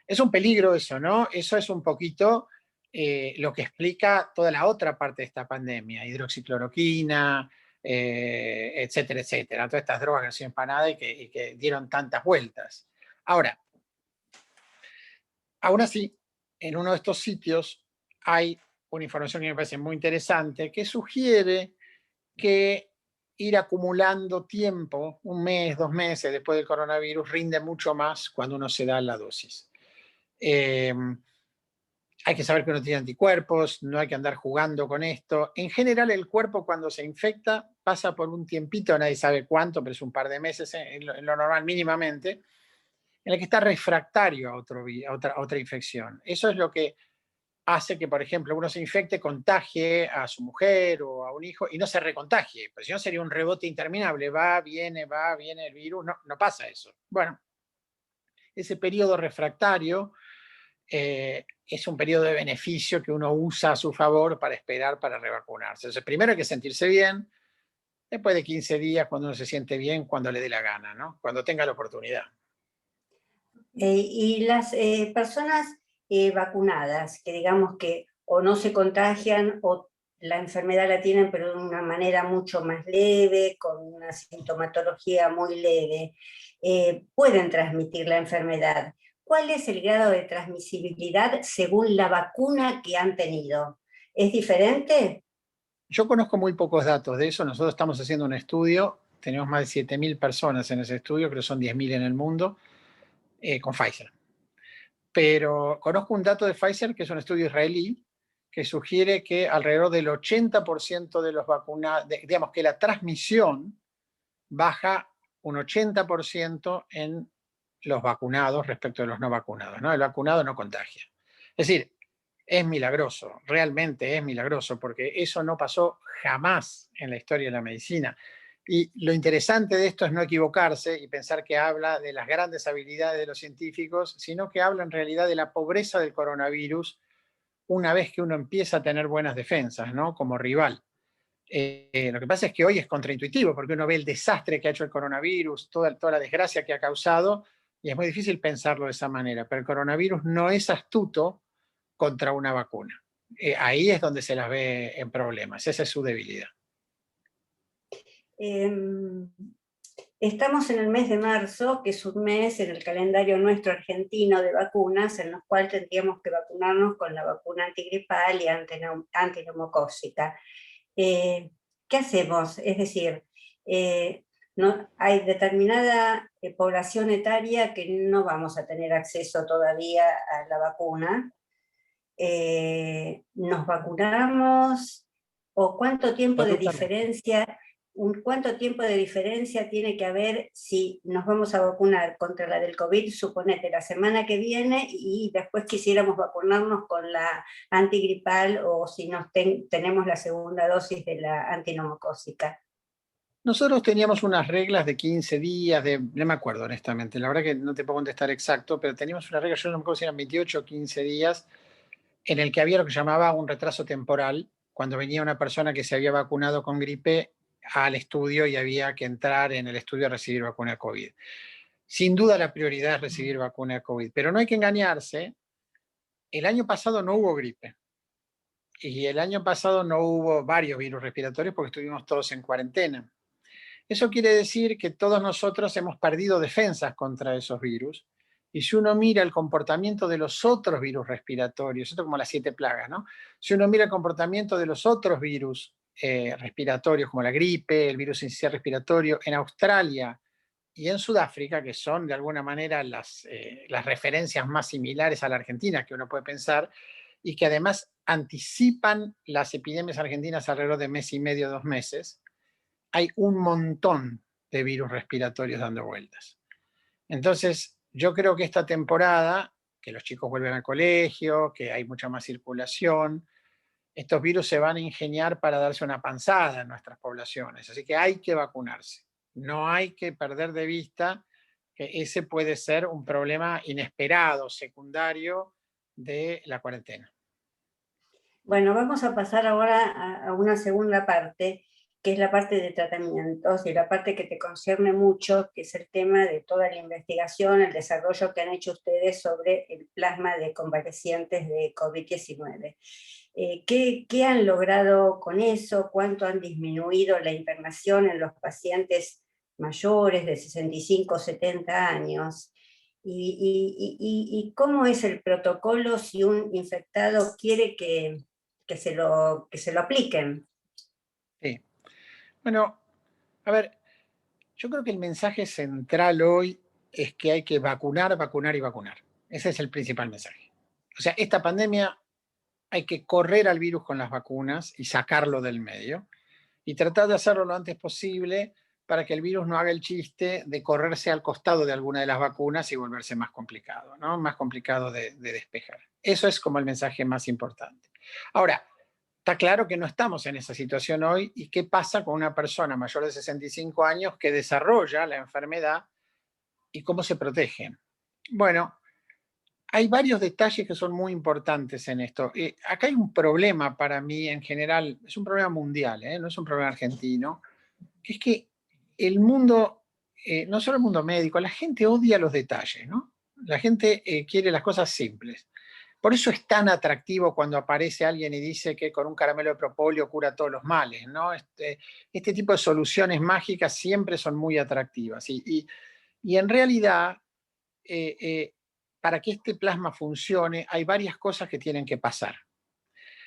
Es un peligro eso, ¿no? Eso es un poquito lo que explica toda la otra parte de esta pandemia, hidroxicloroquina, etcétera, etcétera. Todas estas drogas que han sido empanadas y que dieron tantas vueltas. Ahora, aún así, en uno de estos sitios hay una información que me parece muy interesante que sugiere que ir acumulando tiempo, 1 mes, 2 meses después del coronavirus, rinde mucho más cuando uno se da la dosis. Hay que saber que uno tiene anticuerpos, no hay que andar jugando con esto. En general, el cuerpo cuando se infecta pasa por un tiempito, nadie sabe cuánto, pero es un par de meses en lo normal mínimamente, en el que está refractario a, a otra infección. Eso es lo que hace que, por ejemplo, uno se infecte, contagie a su mujer o a un hijo y no se recontagie, porque si no sería un rebote interminable, va, viene el virus, no, no pasa eso. Bueno, ese periodo refractario es un periodo de beneficio que uno usa a su favor para esperar para revacunarse. Entonces, primero hay que sentirse bien, después de 15 días, cuando uno se siente bien, cuando le dé la gana, ¿no? Cuando tenga la oportunidad. Y las personas vacunadas, que digamos que o no se contagian o la enfermedad la tienen pero de una manera mucho más leve, con una sintomatología muy leve, pueden transmitir la enfermedad. ¿Cuál es el grado de transmisibilidad según la vacuna que han tenido? ¿Es diferente? Yo conozco muy pocos datos de eso. Nosotros estamos haciendo un estudio, tenemos más de 7.000 personas en ese estudio, creo que son 10.000 en el mundo, con Pfizer. Pero conozco un dato de Pfizer, que es un estudio israelí, que sugiere que alrededor del 80% de los vacunados, digamos que la transmisión baja un 80% en los vacunados respecto de los no vacunados, ¿no? El vacunado no contagia. Es decir, es milagroso, realmente es milagroso, porque eso no pasó jamás en la historia de la medicina. Y lo interesante de esto es no equivocarse y pensar que habla de las grandes habilidades de los científicos, sino que habla en realidad de la pobreza del coronavirus una vez que uno empieza a tener buenas defensas, ¿no? Como rival. Lo que pasa es que hoy es contraintuitivo, porque uno ve el desastre que ha hecho el coronavirus, toda la desgracia que ha causado, y es muy difícil pensarlo de esa manera. Pero el coronavirus no es astuto contra una vacuna. Ahí es donde se las ve en problemas, esa es su debilidad. Estamos en el mes de marzo, que es un mes en el calendario nuestro argentino de vacunas, en los cuales tendríamos que vacunarnos con la vacuna antigripal y antineumocócica. ¿Qué hacemos? Es decir, no, hay determinada población etaria que no vamos a tener acceso todavía a la vacuna. ¿Nos vacunamos? ¿O cuánto tiempo de diferencia? ¿Cuánto tiempo de diferencia tiene que haber si nos vamos a vacunar contra la del COVID, suponete, la semana que viene, y después quisiéramos vacunarnos con la antigripal o si tenemos la segunda dosis de la antineumocócica? Nosotros teníamos unas reglas de 15 días, no me acuerdo honestamente, la verdad que no te puedo contestar exacto, pero teníamos una regla, yo no me acuerdo si eran 28 o 15 días, en el que había lo que llamaba un retraso temporal, cuando venía una persona que se había vacunado con gripe al estudio y había que entrar en el estudio a recibir vacuna COVID. Sin duda la prioridad es recibir vacuna COVID, pero no hay que engañarse, el año pasado no hubo gripe y el año pasado no hubo varios virus respiratorios porque estuvimos todos en cuarentena. Eso quiere decir que todos nosotros hemos perdido defensas contra esos virus. Y si uno mira el comportamiento de los otros virus respiratorios, esto como las 7 plagas, ¿no? Si uno mira el comportamiento de los otros virus respiratorios, como la gripe, el virus sincicial respiratorio, en Australia y en Sudáfrica, que son de alguna manera las referencias más similares a la Argentina que uno puede pensar, y que además anticipan las epidemias argentinas alrededor de mes y medio, 2 meses, hay un montón de virus respiratorios dando vueltas. Entonces, yo creo que esta temporada, que los chicos vuelven al colegio, que hay mucha más circulación, estos virus se van a ingeniar para darse una panzada en nuestras poblaciones. Así que hay que vacunarse. No hay que perder de vista que ese puede ser un problema inesperado, secundario de la cuarentena. Bueno, vamos a pasar ahora a una segunda parte, que es la parte de tratamientos y la parte que te concierne mucho, que es el tema de toda la investigación, el desarrollo que han hecho ustedes sobre el plasma de convalecientes de COVID-19. ¿Qué han logrado con eso? ¿Cuánto han disminuido la internación en los pacientes mayores de 65 o 70 años? ¿Y cómo es el protocolo si un infectado quiere que se lo apliquen? Sí. Bueno, a ver, yo creo que el mensaje central hoy es que hay que vacunar, vacunar y vacunar. Ese es el principal mensaje. O sea, esta pandemia hay que correr al virus con las vacunas y sacarlo del medio y tratar de hacerlo lo antes posible para que el virus no haga el chiste de correrse al costado de alguna de las vacunas y volverse más complicado, ¿no? Más complicado de despejar. Eso es como el mensaje más importante. Ahora, está claro que no estamos en esa situación hoy. ¿Y qué pasa con una persona mayor de 65 años que desarrolla la enfermedad y cómo se protegen? Bueno, hay varios detalles que son muy importantes en esto. Acá hay un problema para mí en general, es un problema mundial, no es un problema argentino, que es que el mundo, no solo el mundo médico, la gente odia los detalles, ¿no? La gente quiere las cosas simples. Por eso es tan atractivo cuando aparece alguien y dice que con un caramelo de propóleo cura todos los males, ¿no? Este tipo de soluciones mágicas siempre son muy atractivas. Y en realidad, eh, eh, para que este plasma funcione, hay varias cosas que tienen que pasar.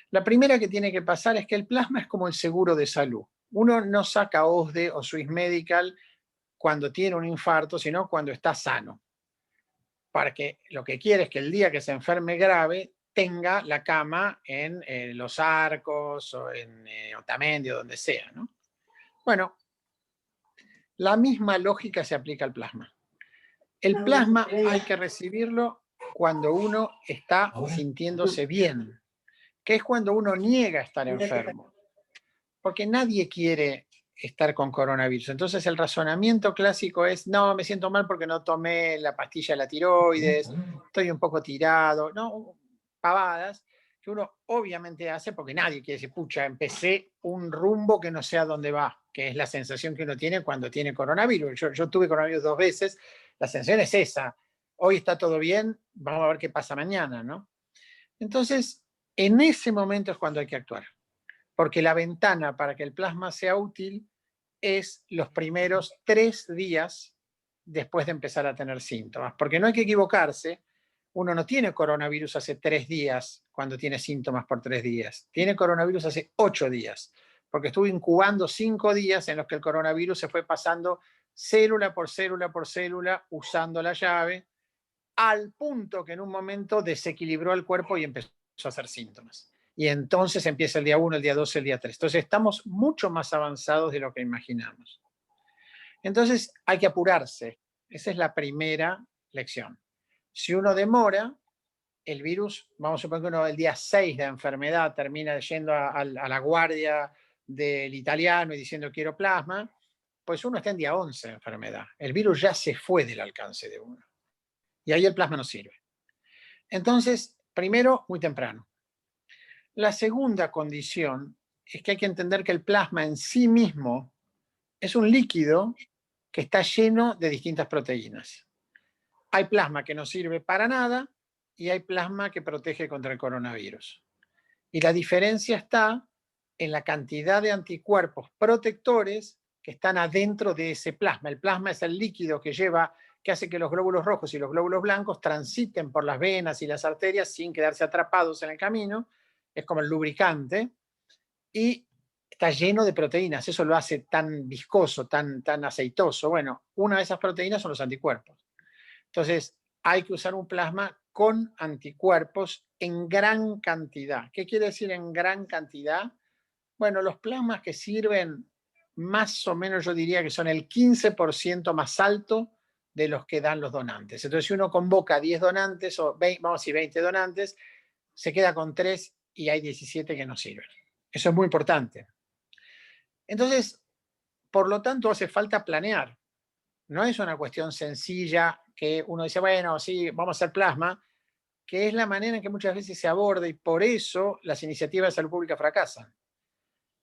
La primera que tiene que pasar es que el plasma es como el seguro de salud. Uno no saca OSDE o Swiss Medical cuando tiene un infarto, sino cuando está sano. Para que lo que quiere es que el día que se enferme grave tenga la cama en Los Arcos o en Otamendi o donde sea, ¿no? Bueno, la misma lógica se aplica al plasma. El plasma hay que recibirlo cuando uno está sintiéndose bien, que es cuando uno niega estar enfermo, porque nadie quiere estar con coronavirus. Entonces el razonamiento clásico es, no, me siento mal porque no tomé la pastilla de la tiroides, estoy un poco tirado, no, pavadas que uno obviamente hace porque nadie quiere decir, pucha, empecé un rumbo que no sé a dónde va, que es la sensación que uno tiene cuando tiene coronavirus. Yo tuve coronavirus 2 veces, la sensación es esa, hoy está todo bien, vamos a ver qué pasa mañana, ¿no? Entonces, en ese momento es cuando hay que actuar, porque la ventana para que el plasma sea útil es los primeros 3 días después de empezar a tener síntomas, porque no hay que equivocarse, uno no tiene coronavirus hace 3 días cuando tiene síntomas por 3 días, tiene coronavirus hace 8 días, porque estuvo incubando 5 días en los que el coronavirus se fue pasando célula por célula por célula usando la llave, al punto que en un momento desequilibró el cuerpo y empezó a hacer síntomas. Y entonces empieza el día 1, el día 2, el día 3. Entonces estamos mucho más avanzados de lo que imaginamos. Entonces hay que apurarse. Esa es la primera lección. Si uno demora, el virus, vamos a suponer que uno el día 6 de enfermedad termina yendo a la guardia del italiano y diciendo quiero plasma, pues uno está en día 11 de enfermedad. El virus ya se fue del alcance de uno. Y ahí el plasma no sirve. Entonces, primero, muy temprano. La segunda condición es que hay que entender que el plasma en sí mismo es un líquido que está lleno de distintas proteínas. Hay plasma que no sirve para nada y hay plasma que protege contra el coronavirus. Y la diferencia está en la cantidad de anticuerpos protectores que están adentro de ese plasma. El plasma es el líquido que hace que los glóbulos rojos y los glóbulos blancos transiten por las venas y las arterias sin quedarse atrapados en el camino. Es como el lubricante y está lleno de proteínas. Eso lo hace tan viscoso, tan aceitoso. Bueno, una de esas proteínas son los anticuerpos. Entonces, hay que usar un plasma con anticuerpos en gran cantidad. ¿Qué quiere decir en gran cantidad? Bueno, los plasmas que sirven más o menos yo diría que son el 15% más alto de los que dan los donantes. Entonces, si uno convoca 10 donantes o 20, vamos a decir 20 donantes, se queda con 3 y hay 17 que no sirven. Eso es muy importante. Entonces, por lo tanto, hace falta planear. No es una cuestión sencilla que uno dice, bueno, sí, vamos a hacer plasma, que es la manera en que muchas veces se aborda y por eso las iniciativas de salud pública fracasan.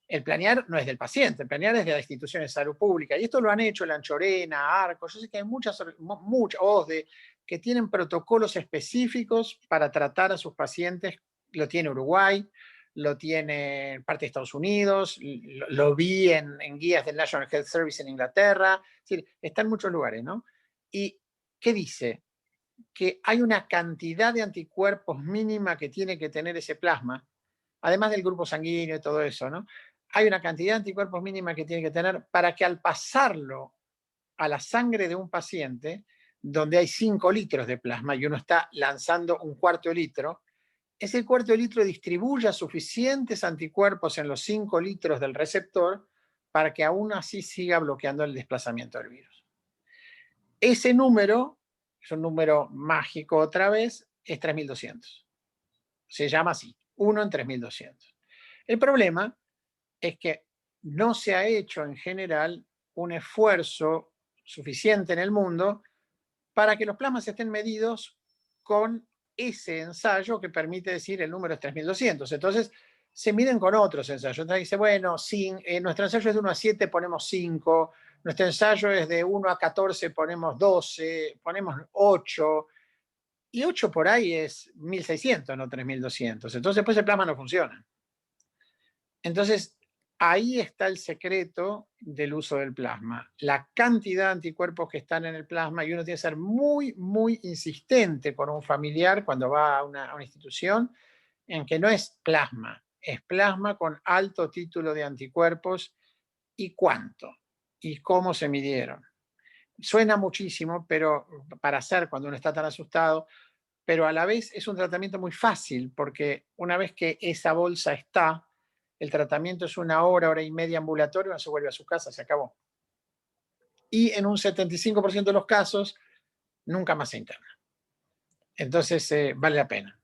El planear no es del paciente, el planear es de las instituciones de salud pública. Y esto lo han hecho la Anchorena, ARCO, yo sé que hay muchas OSDE que tienen protocolos específicos para tratar a sus pacientes. Lo tiene Uruguay, lo tiene parte de Estados Unidos, lo vi en guías del National Health Service en Inglaterra. Es decir, está en muchos lugares, ¿no? ¿Y qué dice? Que hay una cantidad de anticuerpos mínima que tiene que tener ese plasma, además del grupo sanguíneo y todo eso, ¿no? Hay una cantidad de anticuerpos mínima que tiene que tener para que al pasarlo a la sangre de un paciente, donde hay 5 litros de plasma y uno está lanzando un cuarto de litro, ese cuarto de litro distribuya suficientes anticuerpos en los 5 litros del receptor para que aún así siga bloqueando el desplazamiento del virus. Ese número, es un número mágico otra vez, es 3200. Se llama así, 1 en 3200. El problema es que no se ha hecho en general un esfuerzo suficiente en el mundo para que los plasmas estén medidos con ese ensayo que permite decir el número es 3200. Entonces, se miden con otros ensayos. Entonces dice, bueno, nuestro ensayo es de 1 a 7, ponemos 5. Nuestro ensayo es de 1 a 14, ponemos 12, ponemos 8. Y 8 por ahí es 1600, no 3200. Entonces, después el plasma no funciona. Entonces, ahí está el secreto del uso del plasma. La cantidad de anticuerpos que están en el plasma, y uno tiene que ser muy, muy insistente con un familiar cuando va a una institución, en que no es plasma con alto título de anticuerpos y cuánto y cómo se midieron. Suena muchísimo, pero para hacer cuando uno está tan asustado, pero a la vez es un tratamiento muy fácil, porque una vez que esa bolsa está, el tratamiento es 1 hora, hora y media ambulatorio, uno se vuelve a su casa, se acabó. Y en un 75% de los casos, nunca más se interna. Entonces, vale la pena.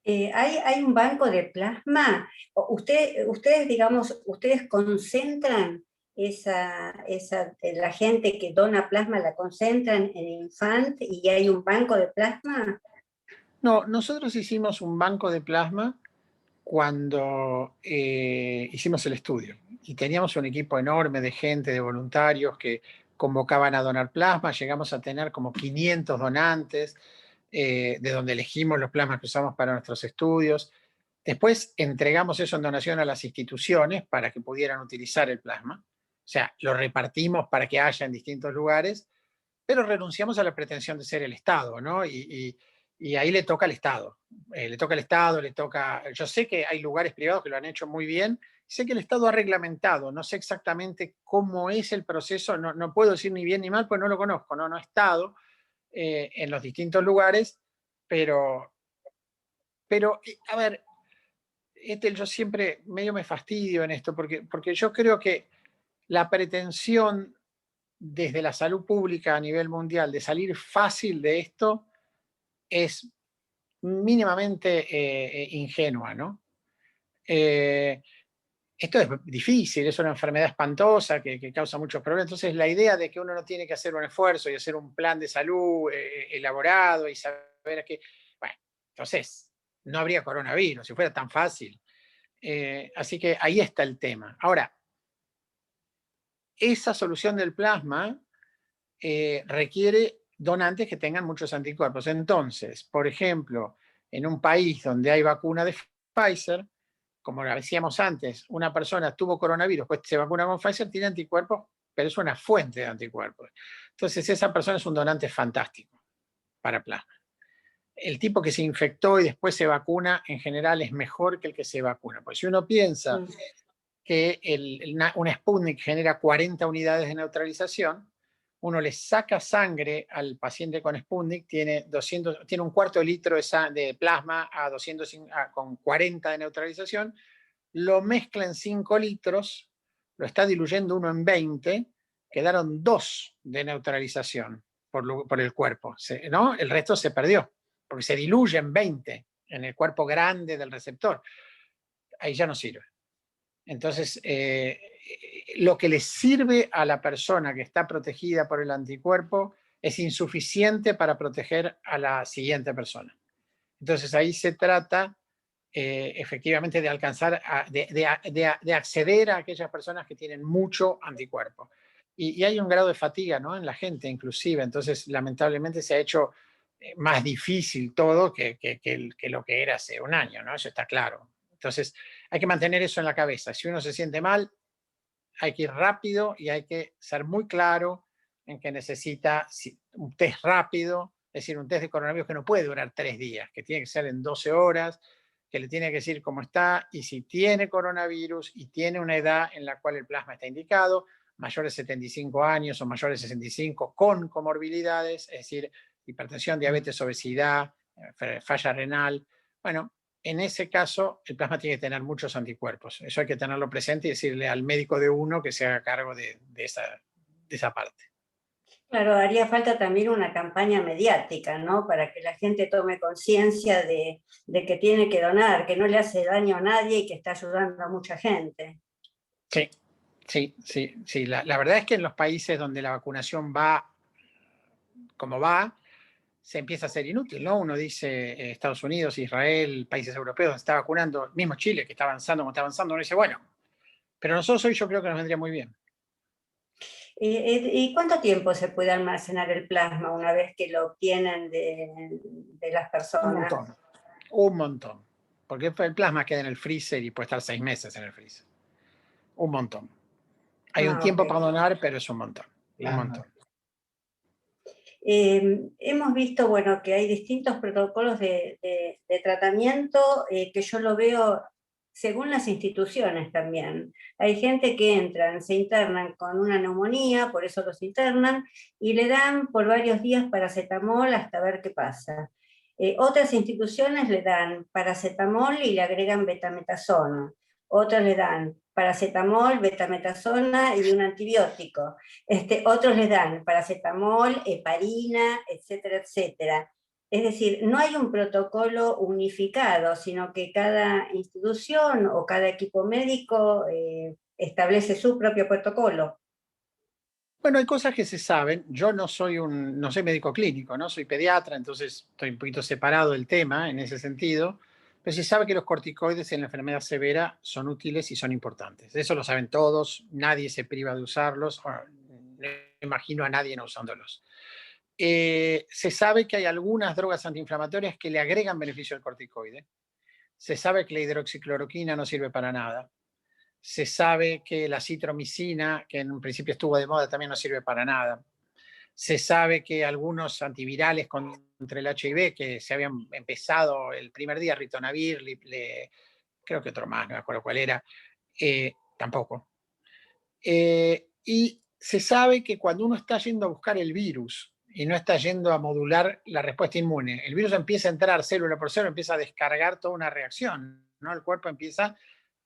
¿Hay un banco de plasma? Ustedes, digamos, ustedes concentran la gente que dona plasma la concentran en Infant y hay un banco de plasma? No, nosotros hicimos un banco de plasma cuando hicimos el estudio y teníamos un equipo enorme de gente, de voluntarios que convocaban a donar plasma. Llegamos a tener como 500 donantes, de donde elegimos los plasmas que usamos para nuestros estudios. Después entregamos eso en donación a las instituciones para que pudieran utilizar el plasma. O sea, lo repartimos para que haya en distintos lugares, pero renunciamos a la pretensión de ser el Estado, ¿no? Y ahí le toca al Estado. Le toca al Estado, yo sé que hay lugares privados que lo han hecho muy bien, sé que el Estado ha reglamentado, no sé exactamente cómo es el proceso, no puedo decir ni bien ni mal, pues no lo conozco, no he estado en los distintos lugares, pero a ver, yo siempre medio me fastidio en esto, porque yo creo que la pretensión desde la salud pública a nivel mundial de salir fácil de esto es mínimamente ingenua, ¿no? Esto es difícil, es una enfermedad espantosa que causa muchos problemas. Entonces, la idea de que uno no tiene que hacer un esfuerzo y hacer un plan de salud elaborado y saber que, bueno, entonces no habría coronavirus si fuera tan fácil. Así que ahí está el tema. Ahora, esa solución del plasma requiere donantes que tengan muchos anticuerpos. Entonces, por ejemplo, en un país donde hay vacuna de Pfizer, como lo decíamos antes, una persona tuvo coronavirus, pues se vacuna con Pfizer, tiene anticuerpos, pero es una fuente de anticuerpos. Entonces, esa persona es un donante fantástico para plasma. El tipo que se infectó y después se vacuna, en general, es mejor que el que se vacuna. Pues si uno piensa que una Sputnik genera 40 unidades de neutralización, uno le saca sangre al paciente con Sputnik, tiene un cuarto de litro de plasma con 40 de neutralización, lo mezcla en 5 litros, lo está diluyendo uno en 20, quedaron 2 de neutralización por el cuerpo, ¿no? El resto se perdió, porque se diluye en 20 en el cuerpo grande del receptor. Ahí ya no sirve. Entonces, lo que le sirve a la persona que está protegida por el anticuerpo es insuficiente para proteger a la siguiente persona. Entonces, ahí se trata efectivamente de alcanzar, de acceder a aquellas personas que tienen mucho anticuerpo. Y hay un grado de fatiga, ¿no?, en la gente inclusive. Entonces, lamentablemente se ha hecho más difícil todo que lo que era hace un año, ¿no? Eso está claro. Entonces, hay que mantener eso en la cabeza. Si uno se siente mal, hay que ir rápido y hay que ser muy claro en que necesita un test rápido, es decir, un test de coronavirus que no puede durar 3 días, que tiene que ser en 12 horas, que le tiene que decir cómo está y si tiene coronavirus y tiene una edad en la cual el plasma está indicado, mayor de 75 años o mayor de 65 con comorbilidades, es decir, hipertensión, diabetes, obesidad, falla renal. Bueno, en ese caso el plasma tiene que tener muchos anticuerpos. Eso hay que tenerlo presente y decirle al médico de uno que se haga cargo de esa parte. Claro, haría falta también una campaña mediática, ¿no? Para que la gente tome conciencia de que tiene que donar, que no le hace daño a nadie y que está ayudando a mucha gente. Sí, sí, sí, sí. La verdad es que en los países donde la vacunación va como va, se empieza a ser inútil, ¿no? Uno dice Estados Unidos, Israel, países europeos, está vacunando, mismo Chile, que está avanzando como está avanzando, uno dice, bueno, pero nosotros hoy yo creo que nos vendría muy bien. ¿Y cuánto tiempo se puede almacenar el plasma una vez que lo obtienen de las Un personas? montón, un montón. Porque el plasma queda en el freezer y puede estar 6 meses en el freezer. Un montón. Hay un Ah, ok. tiempo para donar, pero es un montón. Un montón. Hemos visto, bueno, que hay distintos protocolos de tratamiento que yo lo veo según las instituciones también. Hay gente que entran, se internan con una neumonía, por eso los internan, y le dan por varios días paracetamol hasta ver qué pasa. Otras instituciones le dan paracetamol y le agregan betametasona. Otras le dan paracetamol, betametasona y un antibiótico. Otros les dan paracetamol, heparina, etcétera, etcétera. Es decir, no hay un protocolo unificado, sino que cada institución o cada equipo médico establece su propio protocolo. Bueno, hay cosas que se saben. Yo no soy médico clínico, ¿no? Soy pediatra, entonces estoy un poquito separado del tema en ese sentido. Pero se sabe que los corticoides en la enfermedad severa son útiles y son importantes. Eso lo saben todos, nadie se priva de usarlos. No imagino a nadie no usándolos. Se sabe que hay algunas drogas antiinflamatorias que le agregan beneficio al corticoide. Se sabe que la hidroxicloroquina no sirve para nada. Se sabe que la citromicina, que en un principio estuvo de moda, también no sirve para nada. Se sabe que algunos antivirales contra el HIV, que se habían empezado el primer día, ritonavir, creo que otro más, no me acuerdo cuál era, tampoco. Y se sabe que cuando uno está yendo a buscar el virus y no está yendo a modular la respuesta inmune, el virus empieza a entrar célula por célula, empieza a descargar toda una reacción, ¿no? El cuerpo empieza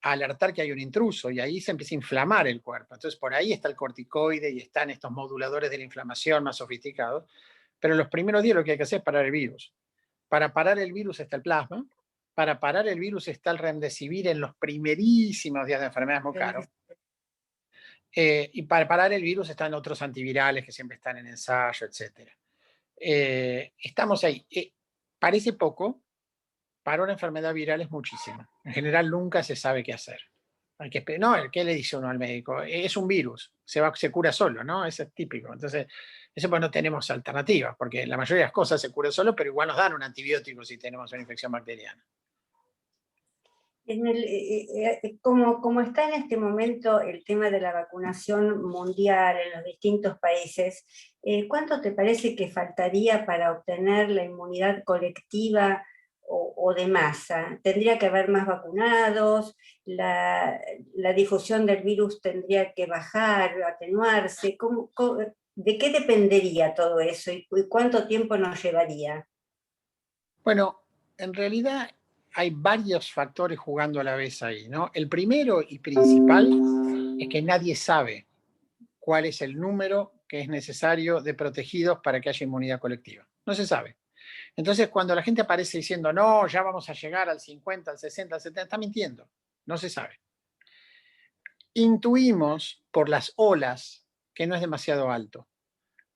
a alertar que hay un intruso y ahí se empieza a inflamar el cuerpo. Entonces por ahí está el corticoide y están estos moduladores de la inflamación más sofisticados, pero los primeros días lo que hay que hacer es parar el virus. Para parar el virus está el plasma, para parar el virus está el remdesivir en los primerísimos días de enfermedad, es muy caro. Y para parar el virus están otros antivirales que siempre están en ensayo, etc. Estamos ahí. Parece poco, para una enfermedad viral es muchísimo. En general nunca se sabe qué hacer. Hay que no, ¿qué le dice uno al médico? Es un virus, se cura solo, ¿no? Eso es típico. Entonces, eso pues no tenemos alternativas, porque la mayoría de las cosas se curan solo, pero igual nos dan un antibiótico si tenemos una infección bacteriana. Como está en este momento el tema de la vacunación mundial en los distintos países, ¿cuánto te parece que faltaría para obtener la inmunidad colectiva o de masa? ¿Tendría que haber más vacunados? ¿La difusión del virus tendría que bajar, atenuarse? ¿De qué dependería todo eso y cuánto tiempo nos llevaría? Bueno, en realidad hay varios factores jugando a la vez ahí, ¿no? El primero y principal es que nadie sabe cuál es el número que es necesario de protegidos para que haya inmunidad colectiva. No se sabe. Entonces, cuando la gente aparece diciendo, no, ya vamos a llegar al 50, al 60, al 70, está mintiendo. No se sabe. Intuimos por las olas que no es demasiado alto.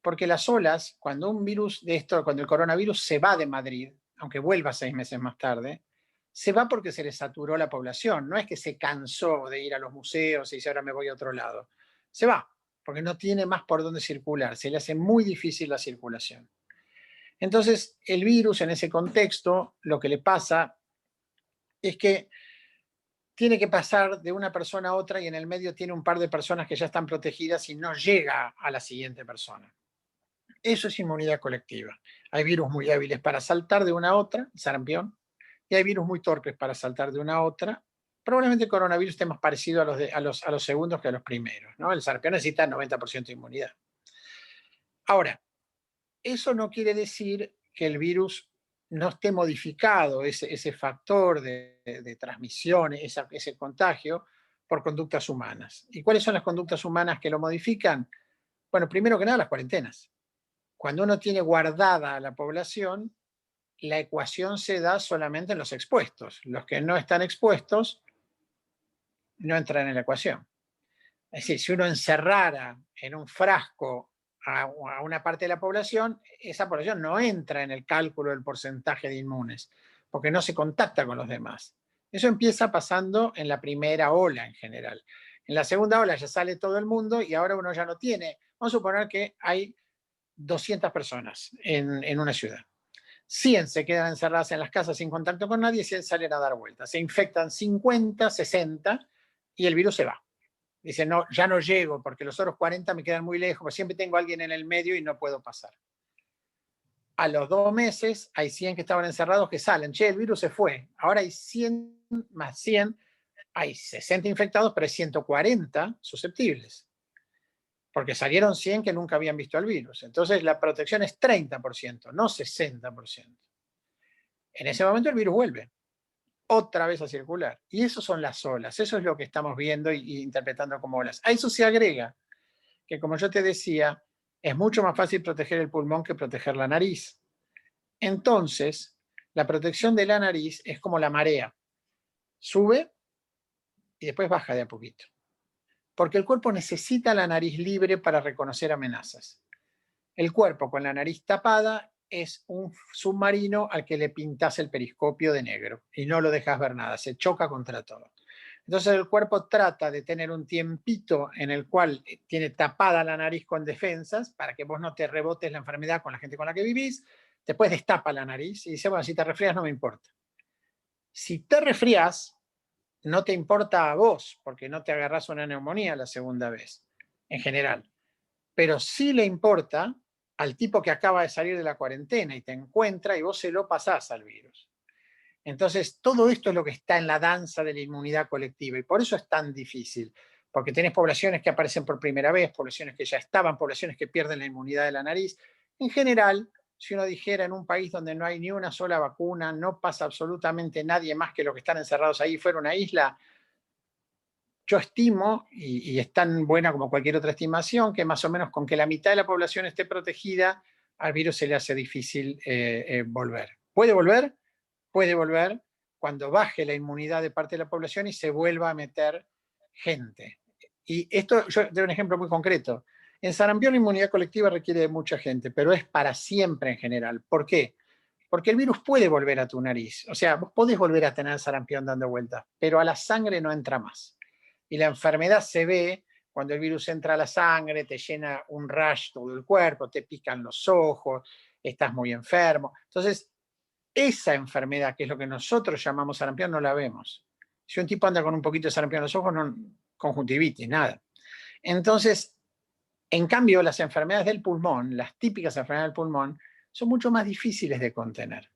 Porque las olas, cuando un virus de esto, cuando el coronavirus se va de Madrid, aunque vuelva 6 meses más tarde, se va porque se le saturó la población. No es que se cansó de ir a los museos y dice ahora me voy a otro lado. Se va porque no tiene más por dónde circular. Se le hace muy difícil la circulación. Entonces, el virus en ese contexto, lo que le pasa es que tiene que pasar de una persona a otra y en el medio tiene un par de personas que ya están protegidas y no llega a la siguiente persona. Eso es inmunidad colectiva. Hay virus muy hábiles para saltar de una a otra, sarampión, y hay virus muy torpes para saltar de una a otra. Probablemente el coronavirus esté más parecido a los segundos que a los primeros, ¿no? El sarampión necesita 90% de inmunidad. Ahora, eso no quiere decir que el virus no esté modificado ese factor de transmisión, ese contagio, por conductas humanas. ¿Y cuáles son las conductas humanas que lo modifican? Bueno, primero que nada, las cuarentenas. Cuando uno tiene guardada a la población, la ecuación se da solamente en los expuestos. Los que no están expuestos no entran en la ecuación. Es decir, si uno encerrara en un frasco a una parte de la población, esa población no entra en el cálculo del porcentaje de inmunes, porque no se contacta con los demás. Eso empieza pasando en la primera ola en general. En la segunda ola ya sale todo el mundo y ahora uno ya no tiene. Vamos a suponer que hay 200 personas en una ciudad. 100 se quedan encerradas en las casas sin contacto con nadie y 100 salen a dar vueltas. Se infectan 50, 60 y el virus se va. Dice, no, ya no llego porque los otros 40 me quedan muy lejos, siempre tengo a alguien en el medio y no puedo pasar. A los 2 meses hay 100 que estaban encerrados que salen. Che, el virus se fue. Ahora hay 100 más 100, hay 60 infectados, pero hay 140 susceptibles. Porque salieron 100 que nunca habían visto el virus. Entonces la protección es 30%, no 60%. En ese momento el virus vuelve otra vez a circular. Y eso son las olas, eso es lo que estamos viendo y interpretando como olas. A eso se agrega que, como yo te decía, es mucho más fácil proteger el pulmón que proteger la nariz. Entonces, la protección de la nariz es como la marea. Sube y después baja de a poquito. Porque el cuerpo necesita la nariz libre para reconocer amenazas. El cuerpo con la nariz tapada es un submarino al que le pintas el periscopio de negro y no lo dejas ver nada, se choca contra todo. Entonces el cuerpo trata de tener un tiempito en el cual tiene tapada la nariz con defensas para que vos no te rebotes la enfermedad con la gente con la que vivís, después destapa la nariz y dice, bueno, si te resfrías no me importa. Si te resfrías, no te importa a vos, porque no te agarrás una neumonía la segunda vez, en general. Pero sí le importa al tipo que acaba de salir de la cuarentena y te encuentra y vos se lo pasás al virus. Entonces, todo esto es lo que está en la danza de la inmunidad colectiva y por eso es tan difícil, porque tenés poblaciones que aparecen por primera vez, poblaciones que ya estaban, poblaciones que pierden la inmunidad de la nariz. En general, si uno dijera en un país donde no hay ni una sola vacuna, no pasa absolutamente nadie más que los que están encerrados ahí, fuera una isla, yo estimo, y es tan buena como cualquier otra estimación, que más o menos con que la mitad de la población esté protegida, al virus se le hace difícil volver. Puede volver cuando baje la inmunidad de parte de la población y se vuelva a meter gente. Y esto, yo doy un ejemplo muy concreto. En sarampión la inmunidad colectiva requiere de mucha gente, pero es para siempre en general. ¿Por qué? Porque el virus puede volver a tu nariz. O sea, vos podés volver a tener sarampión dando vueltas, pero a la sangre no entra más. Y la enfermedad se ve cuando el virus entra a la sangre, te llena un rash todo el cuerpo, te pican los ojos, estás muy enfermo. Entonces, esa enfermedad, que es lo que nosotros llamamos sarampión, no la vemos. Si un tipo anda con un poquito de sarampión en los ojos, no, conjuntivitis, nada. Entonces, en cambio, las enfermedades del pulmón, las típicas enfermedades del pulmón, son mucho más difíciles de contener,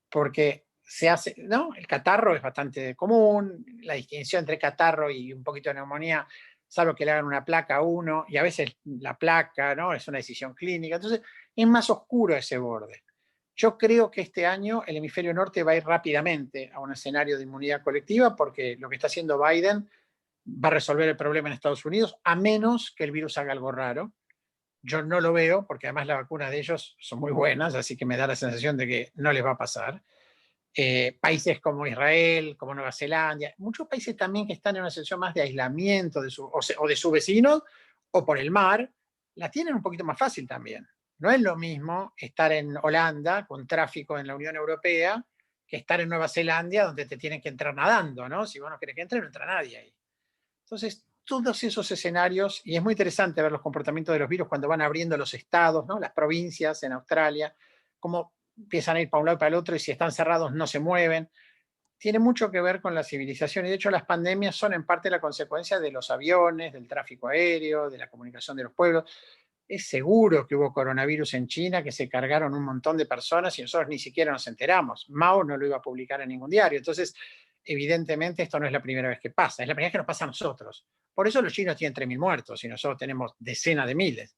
porque se hace, ¿no? El catarro es bastante común, la distinción entre catarro y un poquito de neumonía, salvo que le hagan una placa a uno, y a veces la placa, ¿no? Es una decisión clínica, entonces es más oscuro ese borde. Yo creo que este año el hemisferio norte va a ir rápidamente a un escenario de inmunidad colectiva porque lo que está haciendo Biden va a resolver el problema en Estados Unidos, a menos que el virus haga algo raro. Yo no lo veo porque además las vacunas de ellos son muy buenas, así que me da la sensación de que no les va a pasar. Países como Israel, como Nueva Zelanda, muchos países también que están en una situación más de aislamiento o de sus vecinos o por el mar, la tienen un poquito más fácil también. No es lo mismo estar en Holanda con tráfico en la Unión Europea que estar en Nueva Zelanda donde te tienen que entrar nadando, ¿no? Si vos no querés que entre, no entra nadie ahí. Entonces, todos esos escenarios, y es muy interesante ver los comportamientos de los virus cuando van abriendo los estados, ¿no? Las provincias en Australia, cómo empiezan a ir para un lado y para el otro y si están cerrados no se mueven. Tiene mucho que ver con la civilización y de hecho las pandemias son en parte la consecuencia de los aviones, del tráfico aéreo, de la comunicación de los pueblos. Es seguro que hubo coronavirus en China, que se cargaron un montón de personas y nosotros ni siquiera nos enteramos. Mao no lo iba a publicar en ningún diario. Entonces, evidentemente esto no es la primera vez que pasa, es la primera vez que nos pasa a nosotros. Por eso los chinos tienen 3.000 muertos y nosotros tenemos decenas de miles.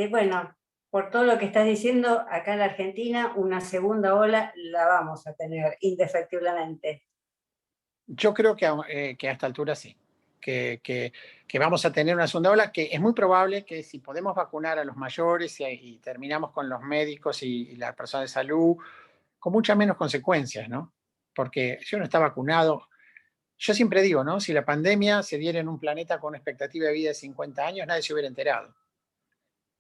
Bueno, por todo lo que estás diciendo, acá en la Argentina una segunda ola la vamos a tener indefectiblemente. Yo creo que a esta altura sí, que vamos a tener una segunda ola, que es muy probable que si podemos vacunar a los mayores y terminamos con los médicos y las personas de salud, con muchas menos consecuencias, ¿no? Porque si uno está vacunado, yo siempre digo, ¿no? Si la pandemia se diera en un planeta con una expectativa de vida de 50 años, nadie se hubiera enterado.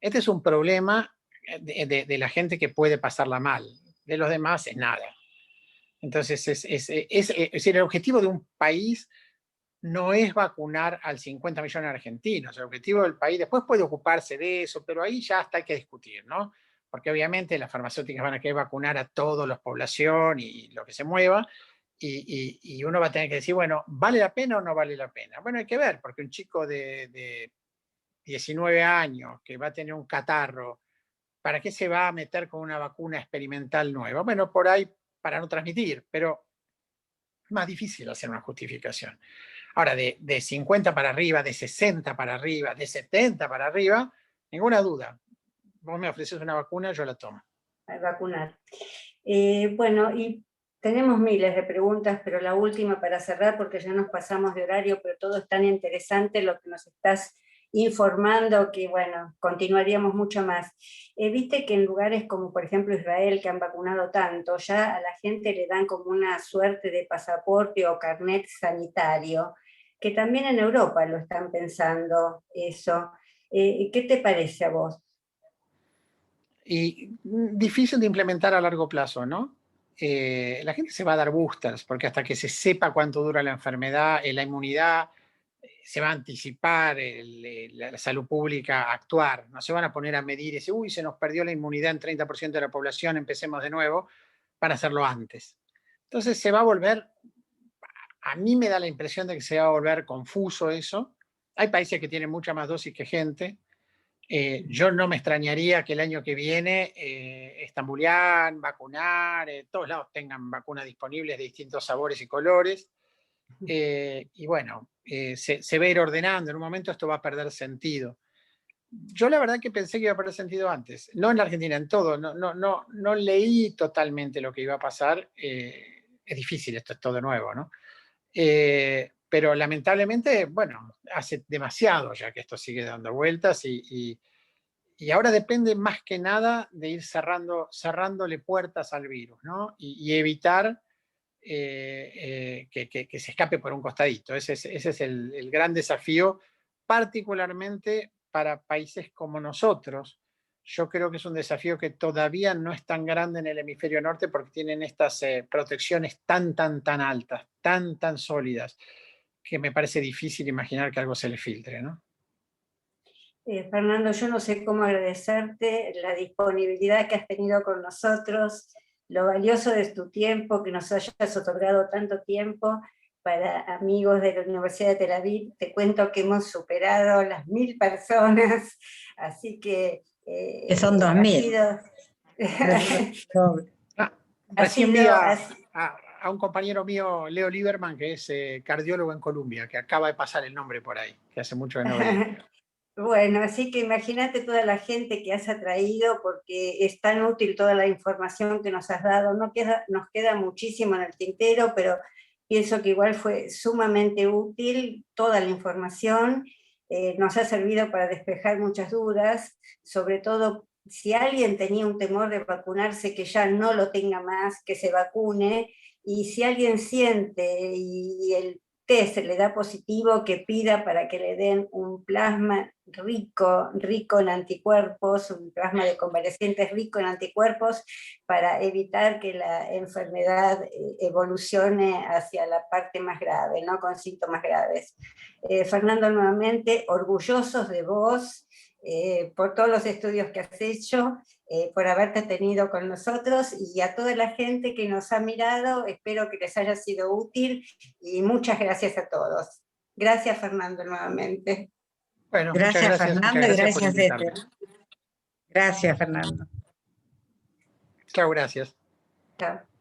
Este es un problema de la gente que puede pasarla mal, de los demás es nada. Entonces, es decir, el objetivo de un país no es vacunar al 50 millones de argentinos. El objetivo del país después puede ocuparse de eso, pero ahí ya hasta hay que discutir, ¿no? Porque obviamente las farmacéuticas van a querer vacunar a toda la población y lo que se mueva, y uno va a tener que decir, bueno, ¿vale la pena o no vale la pena? Bueno, hay que ver, porque un chico de 19 años que va a tener un catarro, ¿para qué se va a meter con una vacuna experimental nueva? Bueno, por ahí para no transmitir, pero es más difícil hacer una justificación. Ahora, de 50 para arriba, de 60 para arriba, de 70 para arriba, ninguna duda. Vos me ofreces una vacuna, yo la tomo. A vacunar. Bueno, y tenemos miles de preguntas, pero la última para cerrar, porque ya nos pasamos de horario, pero todo es tan interesante lo que nos estás informando, que bueno, continuaríamos mucho más. Viste que en lugares como por ejemplo Israel, que han vacunado tanto, ya a la gente le dan como una suerte de pasaporte o carnet sanitario, que también en Europa lo están pensando eso. ¿Qué te parece a vos? Y difícil de implementar a largo plazo, ¿no? La gente se va a dar boosters, porque hasta que se sepa cuánto dura la enfermedad, la inmunidad, se va a anticipar la salud pública a actuar. No se van a poner a medir y decir, uy, se nos perdió la inmunidad en 30% de la población, empecemos de nuevo, para hacerlo antes. Entonces se va a volver, a mí me da la impresión de que se va a volver confuso eso. Hay países que tienen mucha más dosis que gente. Yo no me extrañaría que el año que viene Estambulián, vacunar, todos lados tengan vacunas disponibles de distintos sabores y colores. Y bueno, se va a ir ordenando. En un momento esto va a perder sentido. Yo la verdad que pensé que iba a perder sentido antes. No en la Argentina, en todo. No leí totalmente lo que iba a pasar. Es difícil, esto es todo nuevo, ¿no? Pero lamentablemente, bueno, hace demasiado ya que esto sigue dando vueltas y ahora depende más que nada de ir cerrándole puertas al virus, ¿no? Y evitar que se escape por un costadito. Ese es el gran desafío, particularmente para países como nosotros. Yo creo que es un desafío que todavía no es tan grande en el hemisferio norte porque tienen estas protecciones tan altas, tan sólidas, que me parece difícil imaginar que algo se le filtre, ¿no? Fernando, yo no sé cómo agradecerte la disponibilidad que has tenido con nosotros, lo valioso de tu tiempo, que nos hayas otorgado tanto tiempo para amigos de la Universidad de Tel Aviv. Te cuento que hemos superado las 1000 personas, así que Que son ha 2000. sido... ha Recién vi sido a un compañero mío, Leo Lieberman, que es cardiólogo en Colombia, que acaba de pasar el nombre por ahí, que hace mucho que no veía. Bueno, así que imagínate toda la gente que has atraído, porque es tan útil toda la información que nos has dado. Nos queda muchísimo en el tintero, pero pienso que igual fue sumamente útil toda la información. Nos ha servido para despejar muchas dudas, sobre todo si alguien tenía un temor de vacunarse, que ya no lo tenga más, que se vacune, y si alguien siente y el test le da positivo, que pida para que le den un plasma rico en anticuerpos, un plasma de convalecientes rico en anticuerpos, para evitar que la enfermedad evolucione hacia la parte más grave, ¿no? Con síntomas graves. Fernando, nuevamente, orgullosos de vos, por todos los estudios que has hecho, por haberte tenido con nosotros, y a toda la gente que nos ha mirado, espero que les haya sido útil, y muchas gracias a todos. Gracias, Fernando, nuevamente. Bueno, Gracias, Fernando, y gracias por gracias, invitarme. Gracias, Fernando. Chao, gracias. Chao.